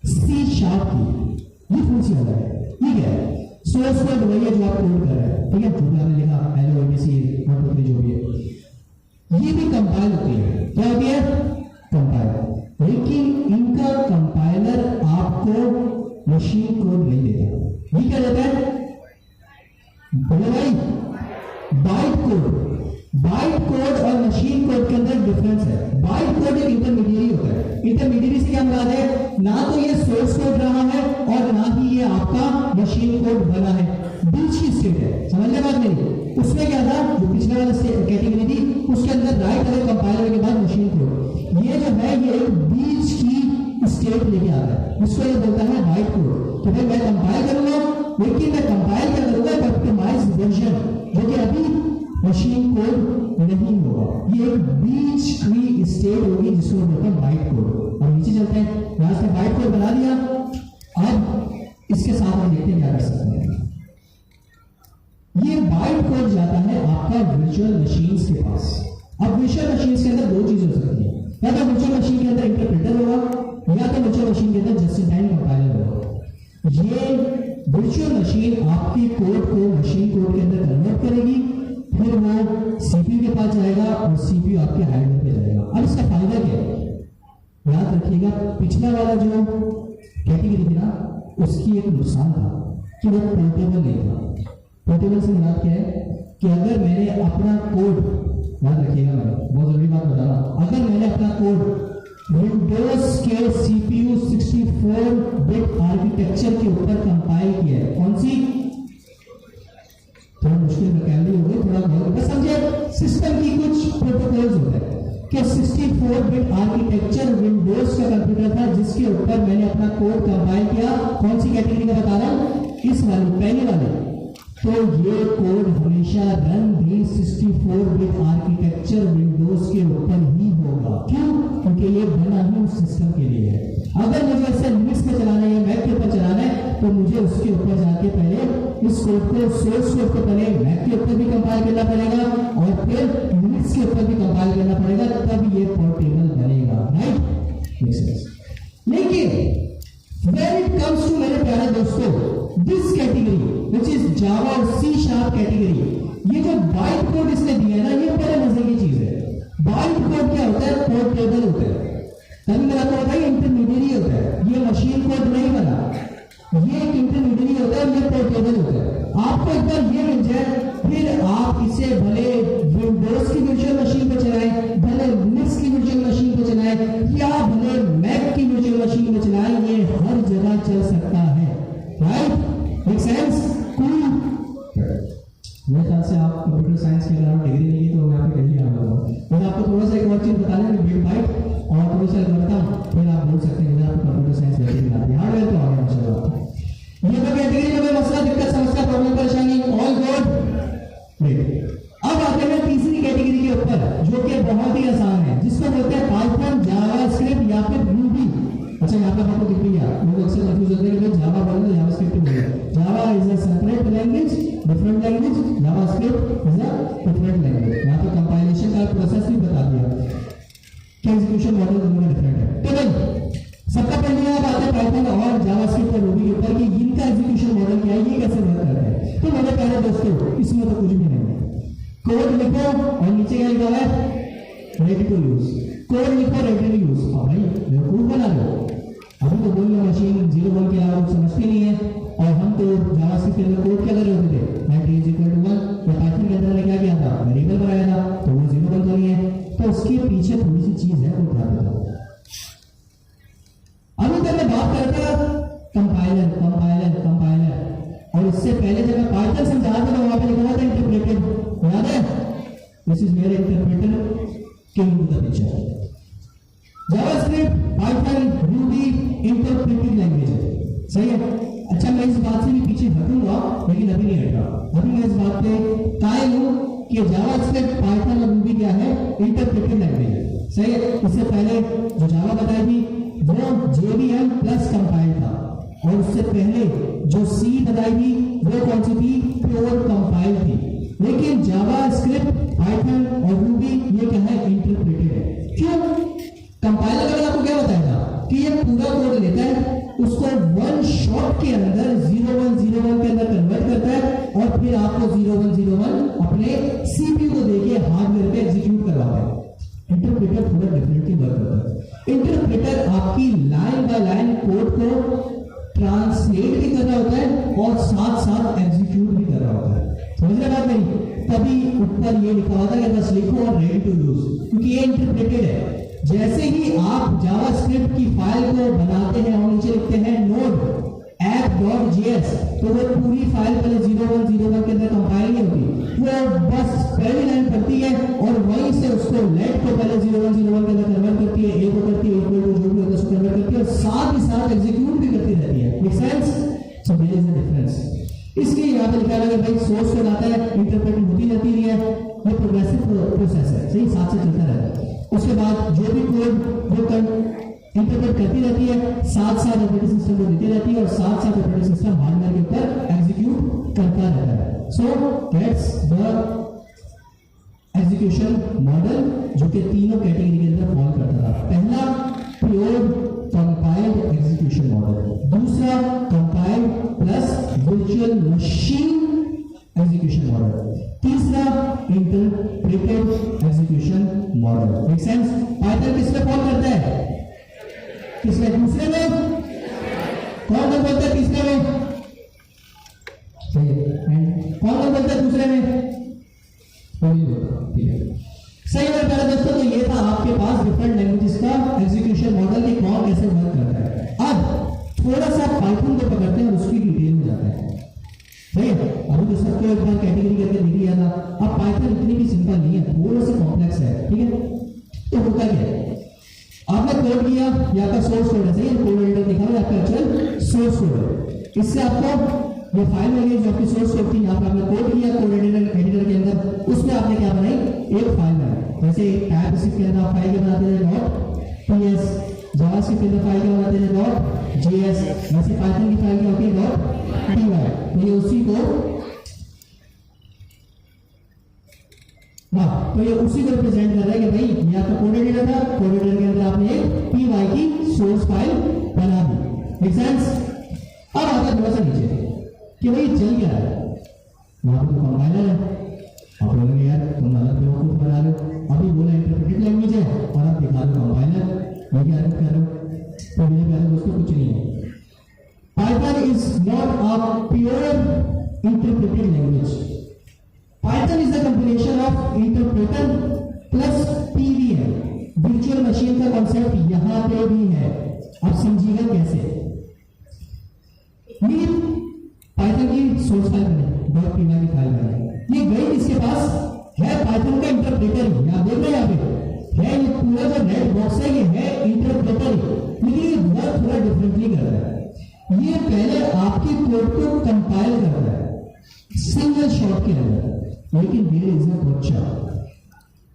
C# की। ये कौन सी होगा, ये क्या है, सोर्स कोड वही है जो आप कोड कर रहे हैं, ठीक है, जो भी आपने लिखा हेलो ABC 1 2 3 जो भी है, ये भी कंपाइल होती है। क्या होती है, कंपाइल। लेकिन इनका कंपाइलर आपको मशीन कोड नहीं देता, ये क्या देता है, बोलो भाई, बाइट कोड। बाइट कोड और मशीन कोड के अंदर डिफरेंस है। बाइट कोड एक इंटरमीडिएरी होता है। इंटरमीडिएरी से क्या मुराद है, ना तो ये सोर्स कोड रहा है और ना ही ये आपका मशीन कोड बना है, बीच की स्टेट है। समझने बात नहीं, उसमें क्या था, जो पिछले वाला कैटेगरी थी उसके अंदर राइट अगर कंपाइलर के बाद मशीन कोड, ये जो है ये एक बीच की स्टेट लेके आ रहा है, उसको ये बोलता है बाइट कोड। तो भाई मैं कंपाइल करूंगा, लेकिन मैं कंपाइल क्या करूंगा, ऑप्टिमाइज्ड वर्जन, जो कि अभी मशीन कोड नहीं होगा, ये एक बीच की स्टेट होगी जिसको बोलते हैं बाइट कोड। और नीचे चलते हैं, यहां से बाइट कोड बना दिया। अब इसके साथ हम देखते हैं क्या कर सकते हैं। ये बाइट कोड जाता है आपका वर्चुअल मशीन्स के पास। अब वर्चुअल मशीन्स के अंदर दो चीजें हो सकती है, या तो वर्चुअल मशीन के अंदर इंटरप्रेटर होगा, या तो वर्चुअल मशीन के अंदर जस्ट इन टाइम कंपाइलर होगा। ये वर्चुअल मशीन आपके कोड को मशीन कोड के अंदर कन्वर्ट करेगी, फिर वो सीपीयू के पास जाएगा और सीपीयू आपके हार्डवेयर पे जाएगा। अब इसका फायदा क्या है, याद रखिएगा पिछला वाला जो कैटेगरी थी ना, उसकी एक नुकसान था कि वो पोर्टेबल नहीं था। पोर्टेबल से मुराद क्या है कि अगर मैंने अपना कोड, याद रखिएगा मैं बहुत जरूरी बात बता रहा हूं, अगर मैंने अपना कोड विंडोज के सीपीयू 64 बिट आर्किटेक्चर के ऊपर कंपाइल किया है, कौन सी, थोड़ा मुश्किल वोकैबुलरी हो गई, थोड़ा बहुत बस समझे, सिस्टम की कुछ प्रोटोकॉल्स होते हैं कि 64 बिट आर्किटेक्चर विंडोज का कंप्यूटर था जिसके ऊपर मैंने अपना कोड कंपाइल किया। कौन सी कैटेगरी का बता रहा हूं, इस वाली पहले वाले। तो ये कोड हमेशा रन भी 64 बिट आर्किटेक्चर विंडोज के ऊपर ही होगा। क्यों, क्योंकि ये बना ही उस सिस्टम के लिए है। अगर मुझे ऐसे लिनक्स पे चलाना है, मैक के ऊपर चलाना है, तो मुझे उसके ऊपर जाके पहले इस कोड को, सोर्स कोड को पहले मैक के ऊपर भी कंपाइल करना पड़ेगा और फिर लिनक्स के ऊपर भी कंपाइल करना पड़ेगा, तब ये पोर्टेबल बनेगा, राइट। लेकिन when it comes to मेरे प्यारे दोस्तों, this category which is Java और C# कैटेगरी, ये जो बाइट कोड इसने दिया है ना, ये बड़े मजे की चीज है। बाइट कोड क्या होता है, पोर्टेबल होता है। तभी मेरा तो होता है इंटरमीडिएट होता है, ये मशीन कोड नहीं बना, ये एक इंटरमीडिएट होता है, ये पोर्टेबल होता है। आपको एक बार ये मिल जाए, फिर आप इसे भले विंडोज की वर्चुअल मशीन पे चलाएं, भले लिनक्स की वर्चुअल मशीन पे चलाएं, या भले मैक की वर्चुअल मशीन पे चलाएं, ये हर जगह चल सकता है, राइट, मेक सेंस, कूल। मेरे ख्याल से आप कंप्यूटर साइंस के अगर डिग्री नहीं है तो मैं आपको कहीं आना होगा। और आपको थोड़ा सा एक और चीज बताने में बिट बाइट और थोड़ा सा करता हूँ, फिर आप बोल सकते हैं आपको कंप्यूटर साइंस कैटेगरी आती है, हार्डवेयर तो आ गया माशाल्लाह। ये तो कैटेगरी में मसला, दिक्कत, समस्या, प्रॉब्लम, परेशानी, ऑल गुड। अब आते हैं तीसरी कैटेगरी के ऊपर जो कि बहुत ही आसान है, जिसको बोलते हैं पाइथन, जावास्क्रिप्ट या फिर रूबी। अच्छा, यहाँ पे आपको दिख गया, लोग अक्सर कंफ्यूज होते हैं कि जावा बोले तो जावास्क्रिप्ट बोले। Java is a separate language, different language, JavaScript is a different language. यहाँ पे कंपाइलेशन का प्रोसेस भी बता दिया कि एग्जीक्यूशन मॉडल दोनों डिफरेंट है। तो भाई सबका पहले आप आते हैं पाइथन और जावास्क्रिप्ट और रूबी के ऊपर कि इनका एग्जीक्यूशन मॉडल क्या है, ये कैसे वर्क करता है। तो मेरे प्यारे दोस्तों, इसमें तो कुछ भी नहीं है, कोड लिखो और नीचे क्या लिखा है, रेडी टू यूज, कोड लिखो रेडी टू यूज। अब भाई बेवकूफ बना लो, अभी तो बोलिए मशीन 0 1 के अलावा कुछ समझती नहीं है। और हम तो जावास्क्रिप्ट के अंदर कोड क्या कर रहे होते थे, मैट इज इक्वल टू 1, या पाइथन के अंदर क्या किया था, वेरिएबल बनाया था, तो वो 0 1 तो नहीं है। तो उसके पीछे थोड़ी सी चीज है, वो ध्यान देना। अभी तक मैं बात करता कंपाइलर कंपाइलर कंपाइलर, और इससे पहले जब मैं पाइथन समझा था तो वहां पे लिखा था इंटरप्रेटेड, याद है, this is where interpreter came to the picture. JavaScript, Python, Ruby interpreted language है, सही है। अच्छा, मैं इस बात से भी पीछे हटूंगा, लेकिन अभी नहीं हट रहा, अभी मैं इस बात पे कायम हूं कि जावास्क्रिप्ट, पाइथन और रूबी क्या है, इंटरप्रेटेड लैंग्वेज है, सही है। इससे पहले जो जावा बताई थी वो JVM प्लस कंपाइल था, और उससे पहले जो C बताई थी वो कौन सी थी, प्योर कंपाइल थी। लेकिन जावास्क्रिप्ट, पाइथन और रूबी ये क्या है, इंटरप्रेटेड है। क्यों, कंपाइलर अगर आपको क्या बताया था कि ये पूरा कोड लेता है, उसको वन शॉट के अंदर 0101 के अंदर कन्वर्ट करता है, और फिर आपको 0101 अपने CPU को देके हार्डवेयर पे एग्जीक्यूट करवाता है। इंटरप्रेटर थोड़ा डिफरेंटली वर्क करता है। इंटरप्रेटर आपकी लाइन बाय लाइन कोड को ट्रांसलेट भी कर रहा होता है और साथ साथ एग्जीक्यूट भी कर रहा होता है, समझ रहे बात नहीं। तभी ऊपर ये लिखा होता है कि बस लिखो और रेडी टू यूज, क्योंकि ये इंटरप्रेटेड है। जैसे ही आप जावास्क्रिप्ट की फाइल को बनाते हैं और नीचे लिखते हैं नोड app.js, तो वो पूरी फाइल पहले 0101 के अंदर कंपाइल नहीं होती, वो बस पहली लाइन पढ़ती है और वहीं से उसको लेट को पहले 0101 के अंदर कन्वर्ट करती है, ए को करती है, इक्वल टू जो भी होता है उसको कन्वर्ट करती है, और साथ ही साथ एग्जीक्यूट भी करती रहती है। Make sense? So there is a difference. इसलिए यहाँ पे लिखा है कि भाई सोर्स कोड आता है, इंटरप्रेटिंग होती रहती है, ये प्रोग्रेसिव प्रोसेस है, सही, साथ से चलता रहता है। उसके बाद जो भी कोड वो इंटरप्रेट करती रहती है, साथ साथ ऑपरेटिंग सिस्टम को देती रहती है, और साथ साथ ऑपरेटिंग सिस्टम हार्डवेयर के ऊपर एग्जीक्यूट करता रहता है। So that's the execution model जो कि तीनों कैटेगरी के अंदर फॉल करता था। पहला प्योर कंपाइल्ड एग्जीक्यूशन मॉडल, दूसरा कंपाइल्ड मशीन एग्जीक्यूशन मॉडल, तीसरा interpreted execution model. Make sense? Python किस में फॉलो करता है? किसमें? दूसरे में। कौन लोग बोलता है तीसरे में? कौन लोग बोलता है दूसरे में? ठीक है, सही बात है दोस्तों। तो ये था आपके पास डिफरेंट लैंग्वेजेस का एग्जीक्यूशन मॉडल कि कौन कैसे वर्क करता है। अब थोड़ा सा पाइथन को पकड़ते हैं और उसकी डिटेल में जाते हैं। सही है? अभी तो सबको एक बार कैटेगरी करके देख लिया था। अब पाइथन इतनी भी सिंपल नहीं है, थोड़ा सा कॉम्प्लेक्स है। ठीक है, तो होता क्या है, आपने कोड किया, या आपका सोर्स कोड है, सही है, कोड एडिटर दिखा रहा है, आपका एक्चुअल सोर्स कोड है। इससे आपको ये फाइल मिली जो आपकी सोर्स कोड थी, यहाँ पर आपने कोड किया कोड एडिटर के अंदर, उसमें आपने क्या बनाई, एक फाइल बनाई। जैसे टाइप स्क्रिप्ट के अंदर आप फाइल क्या बनाते थे, .ps, जावास्क्रिप्ट के अंदर फाइल क्या बनाते थे, .js, वैसे पाइथन की फाइल क्या होती है, .py। तो ये उसी को तो ये उसी को रिप्रेजेंट कर रहा है कि भाई ये आपका कोड एडिटर था, कोड एडिटर के अंदर आपने एक py की सोर्स फाइल बना दी। Make sense? अब आता है थोड़ा सा नीचे कि भाई चल क्या रहा है, वहां पर कंपाइलर है। आप बोलेंगे यार तुम अलग बेवकूफ बना रहे हो, अभी बोला इंटरप्रेटेड लैंग्वेज है और आप दिखा दो कंपाइलर, ये क्या कर रहे हो? तो मेरे प्यारे दोस्तों कुछ नहीं है। Python is not a pure interpreted language. Python is the combination of interpreter plus PVM, virtual machine का कॉन्सेप्ट यहां पे भी है। अब समझिएगा कैसे। मीन पाइथन की सोर्स फाइल बने, .py की फाइल बने, ये गई इसके पास है पाइथन का इंटरप्रेटर ही। आप देख रहे हैं यहाँ पे है, ये पूरा जो रेड बॉक्स है ये है इंटरप्रेटर ही, लेकिन ये वर्क थोड़ा डिफरेंटली कर रहा है। ये पहले आपके कोड को कंपाइल कर रहा है सिंगल शॉट के अंदर, लेकिन देयर इज अ गॉचा।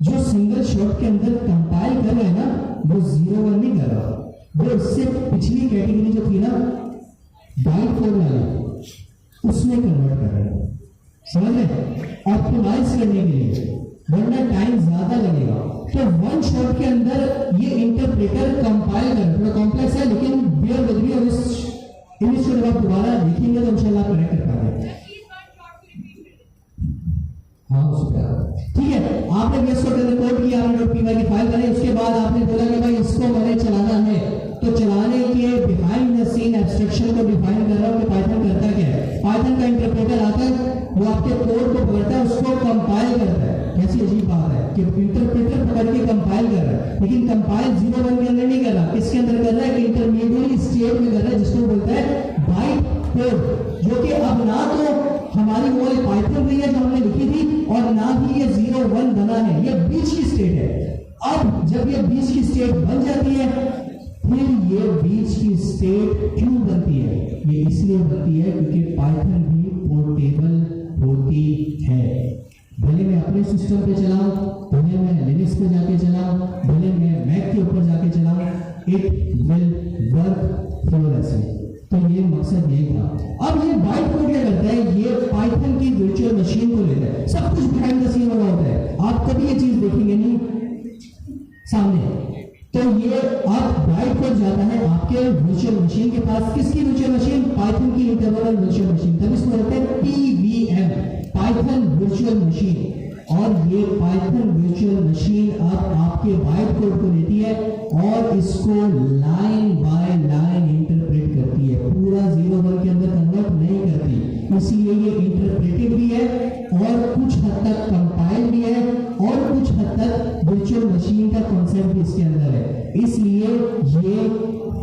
जो सिंगल शॉट के अंदर कंपाइल कर रहे हैं ना, वो 0-1 नहीं कर रहा, वो इससे पिछली कैटेगरी जो थी ना बाइट कोड वाली, उसमें कन्वर्ट कर रहे हैं। समझ रहे? ऑप्टिमाइज करने के लिए, वरना टाइम ज्यादा लगेगा। तो वन शॉट के अंदर ये इंटरप्रेटर कंपाइल कर, थोड़ा कॉम्प्लेक्स है लेकिन बियर विद मी, और इस इमेज को जब आप दोबारा देखेंगे तो इंशाल्लाह कनेक्ट कर पाएंगे। ठीक है, आपने VS कोड कोड किया, आपने .py की फाइल बनाई, उसके बाद आपने बोला कि भाई इसको मैंने चलाना है, तो चलाने के बिहाइंड द सीन एब्स्ट्रक्शन को डिफाइन कर रहा हूं कि पाइथन करता क्या है। पाइथन का इंटरप्रेटर आता है, वो आपके कोड को पकड़ता है, उसको कंपाइल करता है। कैसी अजीब बात है कि इंटरप्रेटर पकड़ के कंपाइल कर रहा है, लेकिन कंपाइल 0-1 के अंदर नहीं कर रहा, किसके अंदर कर रहा है, कि इंटरमीडिएट स्टेट में कर रहा है, जिसको बोलता है बाइट कोड, जो कि अब ना तो हमारी वो पाइथन रही है जो हमने लिखी थी, और ना ही ये 0-1 बना है, ये बीच की स्टेट है। अब जब ये बीच की स्टेट बन जाती है, फिर ये बीच की स्टेट क्यों बनती है? ये इसलिए बनती है क्योंकि पाइथन भी पोर्टेबल होती है। भले मैं अपने सिस्टम पे चलाऊं, भले मैं लिनक्स पे जाके चलाऊं, भले मैं मैक के ऊपर जाके चलाऊं, इट विल वर्क फ्लॉलेसली। तो ये मकसद यही था। अब ये बाइट कोड क्या करता है, ये पाइथन की वर्चुअल मशीन को लेता है, सब कुछ बिहाइंड द सीन होता है, आप कभी ये चीज देखेंगे नहीं सामने। तो ये अब बाइट कोड जाता है आपके वर्चुअल मशीन के पास। किसकी वर्चुअल मशीन? पाइथन की इंटरनल वर्चुअल मशीन, तब इसको कहते हैं PVM, पाइथन वर्चुअल मशीन। और ये पाइथन वर्चुअल मशीन अब आपके बाइट कोड को लेती है और इसको लाइन बाय लाइन इंटरप्रेट करती है, पूरा 0-1 के अंदर कन्वर्ट नहीं करती। इसलिए ये इंटरप्रेटेड भी है और कुछ हद तक कंपाइल भी है और कुछ हद तक वर्चुअल मशीन का कॉन्सेप्ट भी इसके अंदर है। इसलिए ये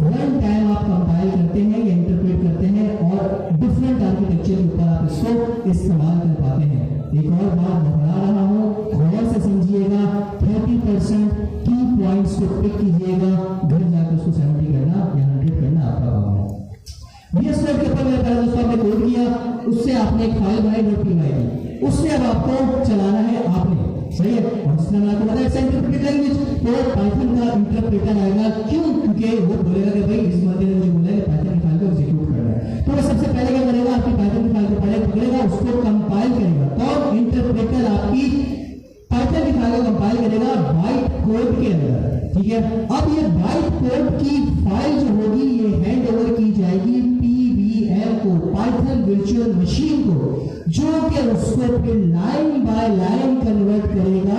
वन टाइम आप कंपाइल करते हैं या इंटरप्रेट करते हैं और डिफरेंट आर्किटेक्चर के ऊपर आप इसको इस्तेमाल कर पाते हैं। एक और बात दोहरा रहा हूं, गौर से समझिएगा, 30% की पॉइंट्स को पिक कीजिएगा, घर जाकर उसको 70 करना या 100 करना आपका काम है। VS कोड के ऊपर मेरे दोस्तों आपने कोड किया, उससे आपने एक फाइल बनाई .py की, उससे अब आपको चलाना है आपने, सही है। और जिसने मैंने आपको बताया इंटरप्रेटेड लैंग्वेज, तो पाइथन का इंटरप्रेटर आएगा। क्यों? क्योंकि वो बोलेगा कि भाई इस बंदे ने मुझे बोला है पाइथन की फाइल को एग्जीक्यूट करना है, तो वो सबसे पहले क्या करेगा, आपकी पाइथन की फाइल को पकड़ेगा, उसको कंपाइल करेगा। तो इंटरप्रेटर आपकी पाइथन की फाइल को कंपाइल करेगा बाइट कोड के अंदर, ठीक है। अब ये बाइट कोड की फाइल जो होगी ये हैंड ओवर की जाएगी PVM को, पाइथन पाइथन वर्चुअल मशीन को, जो कि उसको फिर लाइन बाय लाइन कन्वर्ट करेगा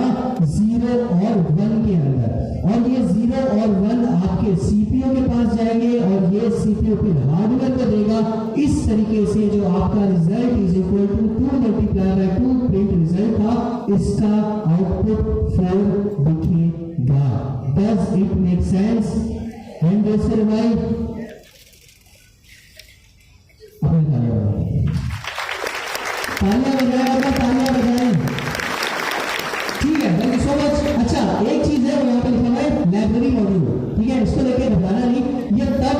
0 और 1 के अंदर, और ये 0 और 1 आपके सीपीयू के पास जाएंगे और ये सीपीयू फिर हार्डवेयर को देगा। इस तरीके से जो आपका result is equal to 2 multiply by 2 print result था, इसका आउटपुट 4 दिखेगा। Does it make sense? Hand raise से भाई अपने तालियां बजाएं। ठीक है, थैंक यू सो मच। अच्छा, एक चीज है यहाँ पे लिखा हुआ है लाइब्रेरी मॉड्यूल, ठीक है, इसको लेके घबराना नहीं, ये तब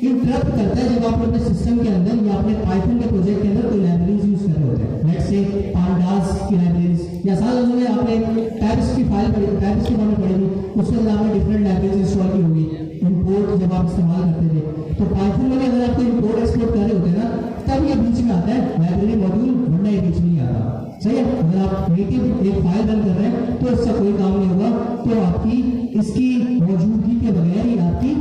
इंटरप्ट करता है जब आप अपने सिस्टम के अंदर या अपने पाइथन के प्रोजेक्ट के अंदर कोई लाइब्रेरीज यूज कर रहे होते हैं। लेट्स से पांडास की लाइब्रेरीज, या साल में आपने टाइप्स की फाइल पढ़ी, टाइप्स की फाइल पढ़ी थी, उसके अंदर आपने डिफरेंट लाइब्रेरीज इंस्टॉल की होगी, इंपोर्ट जब आप इस्तेमाल करते थे, तो पाइथन में अगर आपको इंपोर्ट एक्सपोर्ट कर रहे होते हैं ना, तब ये बीच में आता है लाइब्रेरी मॉड्यूल, वरना ये बीच में नहीं आता। सही है, अगर आप नेटिव एक फाइल रन कर रहे हैं तो इसका कोई काम नहीं होगा, तो आपकी इसकी मौजूदगी के बगैर ही आपकी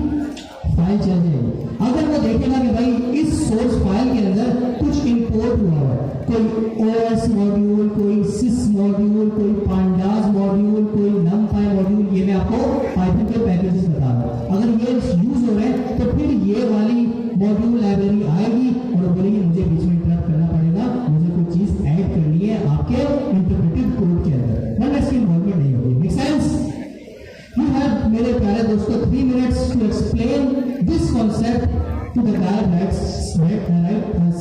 फाइल चल जाएगी। अगर वो देखेगा कि भाई इस सोर्स फाइल के अंदर कुछ इंपोर्ट हुआ है, कोई ओएस मॉड्यूल, कोई सिस मॉड्यूल, कोई पांडास मॉड्यूल, कोई नमपाई मॉड्यूल, ये मैं आपको पाइथन के पैकेजेस बता रहा हूं, अगर ये यूज हो रहे हैं तो फिर ये वाली मॉड्यूल लाइब्रेरी आएगी और बोलेगी मुझे बीच में इंटरप्ट करना पड़ेगा, मुझे कोई चीज ऐड करनी है आपके इंटरप्रेटिव कोड के अंदर, वरना इसकी इन्वॉल्वमेंट नहीं होगी। Make sense? You have, मेरे प्यारे दोस्तों, 3 minutes to explain this concept to the guy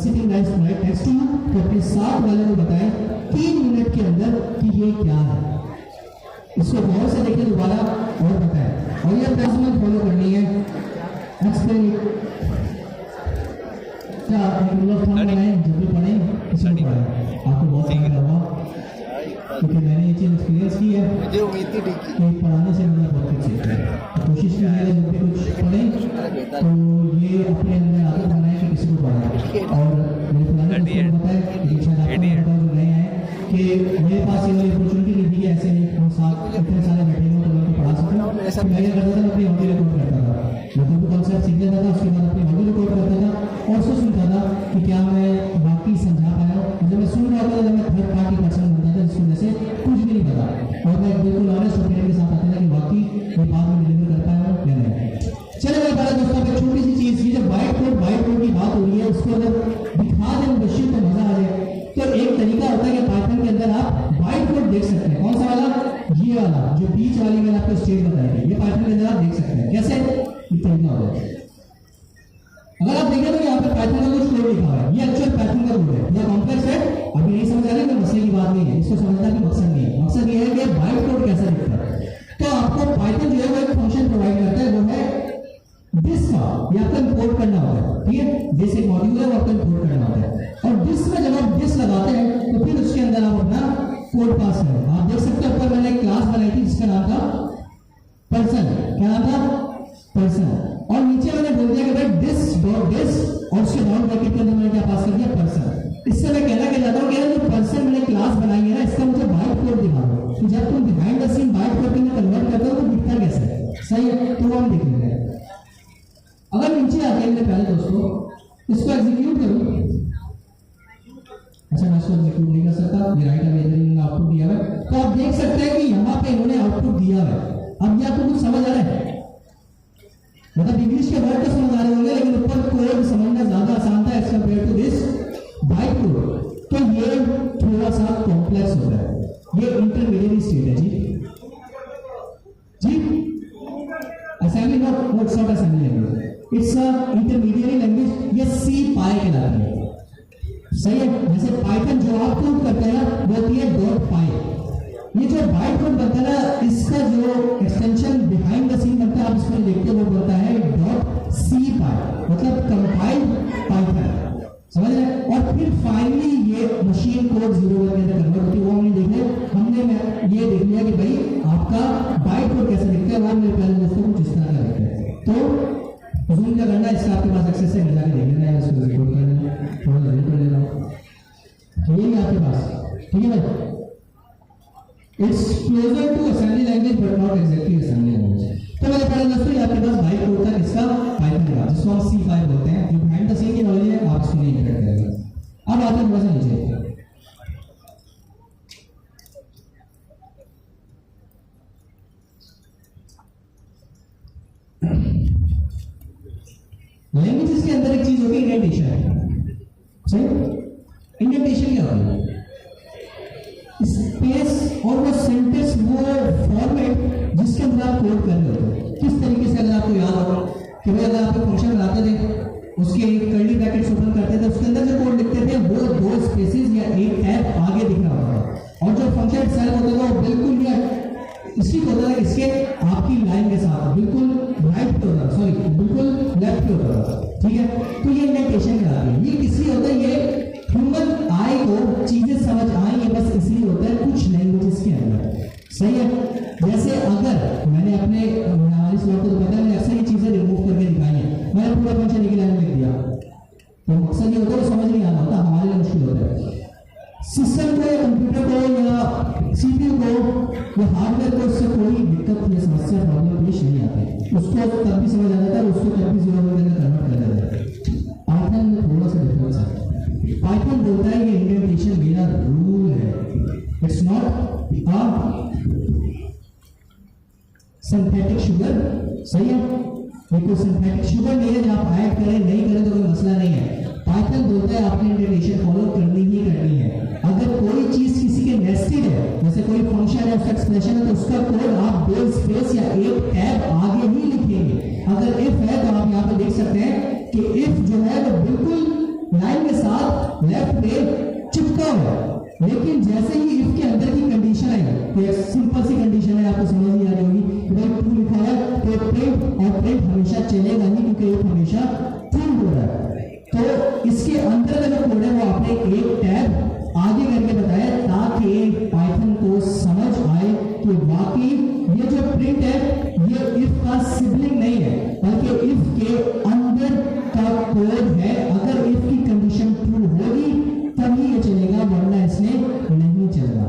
sitting right next to you, तो अपने साथ वाले को बताएं 3 मिनट के अंदर कि ये क्या है। इसको गौर से देखिए दोबारा और बताएं, और ये प्रेसमेंट फॉलो करनी है। एक्सप्लेन क्या जब भी पढ़ें इसमें पढ़ें, आपको बहुत फायदा होगा, क्योंकि मैंने ये चीज़ एक्सपीरियंस की है कि पढ़ाने से मतलब बहुत कुछ सीखता है। तो कोशिश कीजिएगा जब भी कुछ पढ़ें तो ये अपने अंदर आदत बनाए कि किसी को पढ़ाएं। और मेरे पुराने दोस्तों को पता है कि शायद आपको जो नए हैं कि मेरे पास ये वाली अपॉर्चुनिटी नहीं थी कि ऐसे हम साथ इतने सारे बैठे हुए तो उनको पढ़ा सकूँ। ऐसा मैं क्या करता था, अपनी ऑडियो रिकॉर्ड करता था, मतलब कॉन्सेप्ट सीख लेता था, उसके बाद अपनी ऑडियो रिकॉर्ड करता था और उसको सुनता था कि क्या मैं बाकी समझा पाया। जब मैं सुन रहा था, जब मैं थर्ड पार्टी पर्सन बनता था जिसकी वजह से कुछ भी नहीं पता, और मैं बिल्कुल ऑनेस्ट ओपिनियन के साथ आता था कि बाकी ये बात में डिलीवर कर पाया या नहीं। चले मेरे प्यारे दोस्तों, एक छोटी सी चीज, ये जब वाइट कोड की बात हो रही है, उसको अगर दिखा दें बशीर तो मजा आ जाए। तो एक तरीका होता है कि पाइथन के अंदर आप वाइट कोड देख सकते हैं। कौन सा वाला? ये वाला जो बीच वाली मैंने आपको स्टेज बताई, ये पाइथन के अंदर आप देख सकते हैं। कैसे? ये तरीका हो जाए। अगर आप देखें तो यहाँ पे पाइथन का कुछ कोड लिखा है, ये एक्चुअल पाइथन का कोड है, ये कॉम्प्लेक्स है, अभी नहीं समझ आ रहा है, मसले की बात नहीं है, इसको समझना भी मकसद नहीं है। मकसद ये है कि बाइट कोड कैसा दिखता है। तो आपको पाइथन जो है वो एक फंक्शन प्रोवाइड करता है, वो है दिस का, ये आपको इंपोर्ट करना होता है। ठीक है, दिस एक मॉड्यूल है, वो आपको इंपोर्ट करना होता है, और दिस में जब आप दिस लगाते हैं तो फिर उसके अंदर आप अपना कोड पास करें। आप देख सकते हैं ऊपर मैंने एक क्लास बनाई थी जिसका नाम था पर्सन। क्या नाम था? पर्सन। और नीचे मैंने बोल दिया कि भाई दिस डॉट दिस, और उसके डाउन ब्रैकेट के अंदर मैंने क्या पास कर दिया? पर्सन। इससे मैं कहना क्या चाहता हूँ कि जो पर्सन मैंने क्लास बनाई है ना, इसका मुझे बाइट कोड दिखा दो, तो जब तुम behind the scene byte code में कन्वर्ट करते हो तो दिखता कैसे है? सही है, तो हम देख लेंगे। अगर नीचे आते हैं मेरे प्यारे दोस्तों, इसको एग्जीक्यूट करूं, अच्छा मैं इसको एग्जीक्यूट नहीं कर सकता, ये राइट अवेलेबल आउटपुट दिया है, तो आप देख सकते हैं कि यहाँ पे इन्होंने आउटपुट दिया है। अब ये आपको कुछ समझ आ रहा है? मतलब इंग्लिश के वर्ड तो समझ आ रहे होंगे, लेकिन ऊपर कोड समझना ज्यादा आसान था as compared to this byte code. तो ये थोड़ा सा कॉम्प्लेक्स होता है, ये इंटरमीडिएट स्टेट है जी। Assembly not assembly language, it's a intermediate language, ये सी पाई कहलाती है। सही है, जैसे पाइथन जो आप कोड करते हैं ना, वो होती है डॉट पाई। ये जो बाइट कोड बनता है ना, इसका जो एक्सटेंशन बिहाइंड द सीन बनता है, आप इसमें देखते हो, वो बनता है डॉट सी पाई, मतलब कंपाइल्ड पाइथन। समझ रहे? और फिर फाइनली ये मशीन कोड 0 के अंदर कन्वर्ट होती है, वो हमने देख लिया। हमने ये देख लिया कि भाई आपका बाइट कोड कैसा दिखता है, वो मेरे पहले दोस्तों को जिस तरह का दिखता है। तो जूम क्या करना है, इसका आपके पास एक्सेस है, जाके देख लेना है, इसको रिकॉर्ड कर लेना, थोड़ा जल्दी कर लेना, ये है आपके पास। ठीक है भाई, it's closer to assembly language but not exactly assembly language. तो मेरे प्यारे दोस्तों, ये आपके पास बाइट कोड था किसका? पाइथन का, जिसको हम C5 बोलते हैं। जो बिहाइंड द सीन की नॉलेज है, आप इसको नहीं इंटरप्रेट करेंगे। अब आते हैं थोड़ा सा नीचे, लैंग्वेजेस के अंदर एक चीज होगी इंडेंटेशन। सही, इंडेंटेशन क्या होगी? स्पेस और वो सेंटेंस, वो फॉर्मेट जिसके अंदर आप कोड कर रहे हो। किस तरीके से, अगर आपको याद हो कि भाई अगर आप फंक्शन बनाते थे, उसके कर्ली ब्रैकेट्स ओपन करते थे, उसके अंदर जो कोड लिखते थे वो दो स्पेसेस या एक टैब आगे दिख रहा होगा, और जो फंक्शन सेल होता था वो बिल्कुल या स्टिक होता था इसके आपकी लाइन के साथ, बिल्कुल राइट पे होता था, सॉरी बिल्कुल लेफ्ट पे होता था। ठीक है, तो ये इंडेंटेशन कहलाती है। ये किसलिए होता है? ये ह्यूमन आई को चीजें समझ आए, ये बस इसलिए होता है कुछ लैंग्वेजेस के अंदर। सही है, जैसे अगर मैंने अपने हमारे स्लॉट को तो पता है, मैंने अक्सर ये चीजें रिमूव करके दिखाई है, मैंने पूरा फंक्शन एक लाइन में लिख दिया, तो मकसद ये होता है समझ नहीं आना होता, हमारे लिए मुश्किल होता है। सिस्टम को या कंप्यूटर को या सीपीयू को या हार्डवेयर को इससे कोई दिक्कत या समस्या प्रॉब्लम पेश नहीं आती, उसको तब भी समझ आ जाता है, उसको तब भी 0 में कन्वर्ट कर देता है। पाइथन में थोड़ा सा डिफरेंस है। पाइथन बोलता है ये इंडेंटेशन मेरा रूल है, it's not a synthetic sugar. सही है, ये कोई सिंथेटिक शुगर नहीं है जो आप ऐड करें नहीं करें तो कोई मसला नहीं है। पाइथन बोलता है आपने इंडेंटेशन फॉलो करनी ही करनी है। अगर कोई चीज किसी के नेस्टेड है, जैसे कोई फंक्शन है, उसका एक्सप्रेशन है, तो उसका कोड आप दो स्पेस या एक टैब आगे ही लिखेंगे। अगर इफ है तो आप यहाँ पे देख सकते हैं कि इफ जो है वो बिल्कुल लाइन के साथ लेफ्ट पे चिपका हुआ है, लेकिन जैसे ही इफ के अंदर की कंडीशन है, तो एक सिंपल सी कंडीशन है, आपको समझ नहीं आ रही होगी कि भाई ट्रू लिखा है तो प्रिंट, और प्रिंट हमेशा चलेगा नहीं क्योंकि इफ हमेशा ट्रू हो रहा है। तो इसके अंदर का जो कोड है वो आपने एक टैब आगे करके बताया ताकि पाइथन को समझ आए कि वाकई ये जो प्रिंट है ये इफ का सिबलिंग नहीं है, बल्कि इफ के अंदर का कोड है। अगर इफ की कंडीशन ट्रू होगी तभी ये चलेगा, वरना इसमें नहीं चलेगा।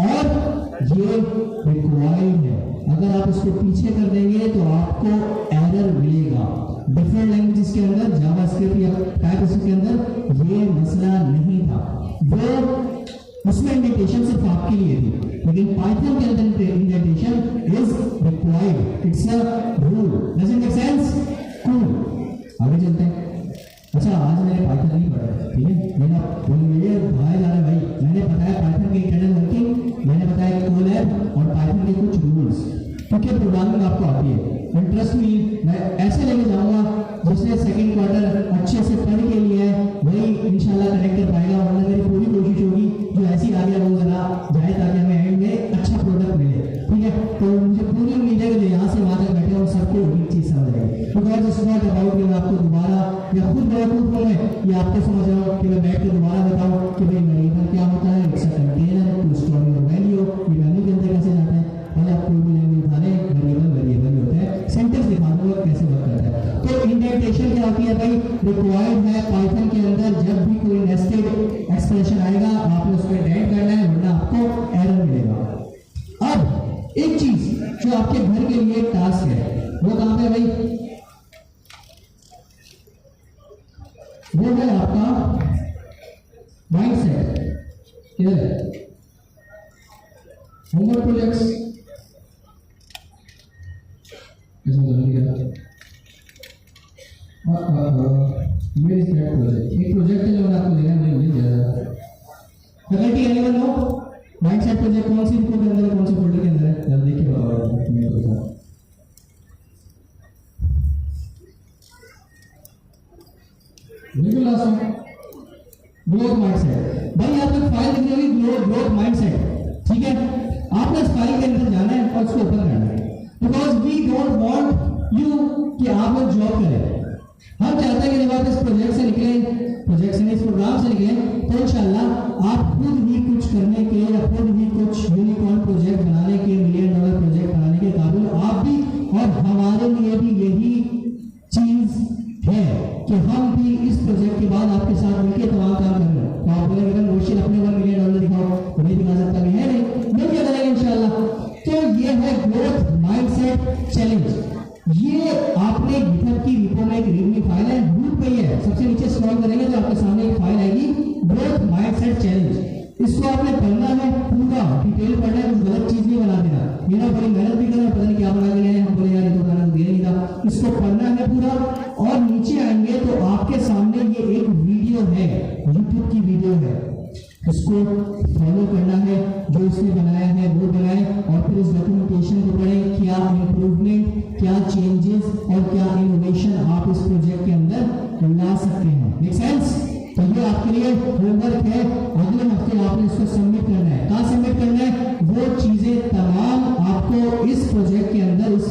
और ये रिक्वायर्ड है, अगर आप इसको पीछे कर देंगे तो आपको एरर मिलेगा। डिफरेंट लैंग्वेजेस के अंदर, जावास्क्रिप्ट या टाइपस्क्रिप्ट के अंदर ये मसला नहीं था, वो उसमें इंडेंटेशन सिर्फ आपके लिए थी, लेकिन पाइथन के अंदर indentation is required, it's a rule. Does it make sense? Cool, आगे चलते हैं। अच्छा, आज मैंने पाइथन नहीं पढ़ा, ठीक है, मेरा मेरे भाई जा रहे भाई, मैंने बताया पाइथन की इंटरनल वर्किंग, मैंने बताया कोलैब और पाइथन के कुछ रूल्स, क्योंकि प्रोग्रामिंग आपको आती है। इंटरेस्ट में मैं ऐसे लेके जाऊंगा जिसने सेकंड क्वार्टर अच्छे से पढ़ के लिए है वही इंशाल्लाह कनेक्ट कर पाएगा, वरना मेरी पूरी कोशिश होगी जो ऐसी आ गया वो जरा जाए ताकि हमें एंड में अच्छा प्रोडक्ट मिले। ठीक है, तो मुझे पूरी उम्मीद है कि जो यहाँ से वहां तक बैठे और सबको एक चीज समझ आएगी। बिकॉज इट्स नॉट अबाउट कि मैं आपको दोबारा या खुद बेवकूफ हूं मैं या आपको समझ रहा हूँ कि मैं बैठ कर दोबारा बताऊँ कि भाई वेरिएबल क्या होता है, it's a container to store your value. ये वैल्यू के अंदर कैसे जाता है, पहले आप कोई भी लैंग्वेज उठा लें, वेरिएबल होता है, सेंटेंस दिखा दूंगा कैसे वर्क करता है। तो इंडेंटेशन क्या होती है भाई? रिक्वायर्ड है पाइथन के अंदर, जब भी कोई नेस्टेड एक्सप्रेशन आएगा आपने उसको इंडेंट करना है, वरना आपको एरर मिलेगा। अब एक चीज जो आपके घर के लिए टास्क है वो कहां पे भाई? वो है आपका माइंडसेट। किधर है? होमवर्क प्रोजेक्ट्स एक प्रोजेक्ट है जो मैं आपको देना नहीं मिल जाएगा। Faculty anyone no mindset project कौन सी रिपोर्ट के अंदर है, कौन से फोल्डर के अंदर है? जरा देखिए बताओ। बिल्कुल लास्ट में ग्रोथ माइंडसेट। भाई आप एक फाइल दिख रही होगी ग्रोथ माइंडसेट, ठीक है, आपने इस फाइल के अंदर जाना है और उसको ओपन करना है, because we don't want you कि आप लोग जॉब करें। हम चाहते हैं कि जब आप इस प्रोजेक्ट से निकले, प्रोजेक्ट से नहीं इस प्रोग्राम से निकले, तो इंशाल्लाह आप खुद ही कुछ करने के या खुद ही कुछ यूनिकॉर्न प्रोजेक्ट बनाने के, $1 मिलियन प्रोजेक्ट बनाने के काबिल आप भी, और हमारे लिए भी यही चीज है कि हम भी इस प्रोजेक्ट के बाद आपके साथ मिलकर तमाम काम कर रहे हैं। तो आप बोलेंगे रोशन अपने $1 मिलियन दिखाओ, तो नहीं दिखा सकता, भी है नहीं, मिल क्या करेंगे इंशाल्लाह। तो ये है ग्रोथ माइंडसेट चैलेंज। ये आपने गिटहब की रिपो में एक रीडमी फाइल है, रूट पे ही है, सबसे नीचे स्क्रॉल करेंगे तो आपके सामने एक फाइल आएगी ग्रोथ इसको आपने पढ़ना है पूरा डिटेल पढ़ना है, कुछ गलत चीज नहीं बना देना। मेरा बड़ी मेहनत भी करना, पता नहीं क्या बना के हम बोले यार ये तो खाना दे नहीं था। इसको पढ़ना है पूरा, और नीचे आएंगे तो आपके सामने ये एक वीडियो है, यूट्यूब की वीडियो है, इसको फॉलो करना है, जो इसने बनाया है वो बनाए, और फिर इस डॉक्यूमेंटेशन को पढ़ें, क्या इंप्रूवमेंट, क्या चेंजेस और क्या इनोवेशन आप इस प्रोजेक्ट के अंदर ला सकते हैं। Make sense? तो ये आपके लिए होमवर्क है, अगले हफ्ते आपने इसको सबमिट करना है। कहाँ सबमिट करना है? वो चीजें तमाम आपको इस प्रोजेक्ट के अंदर, इस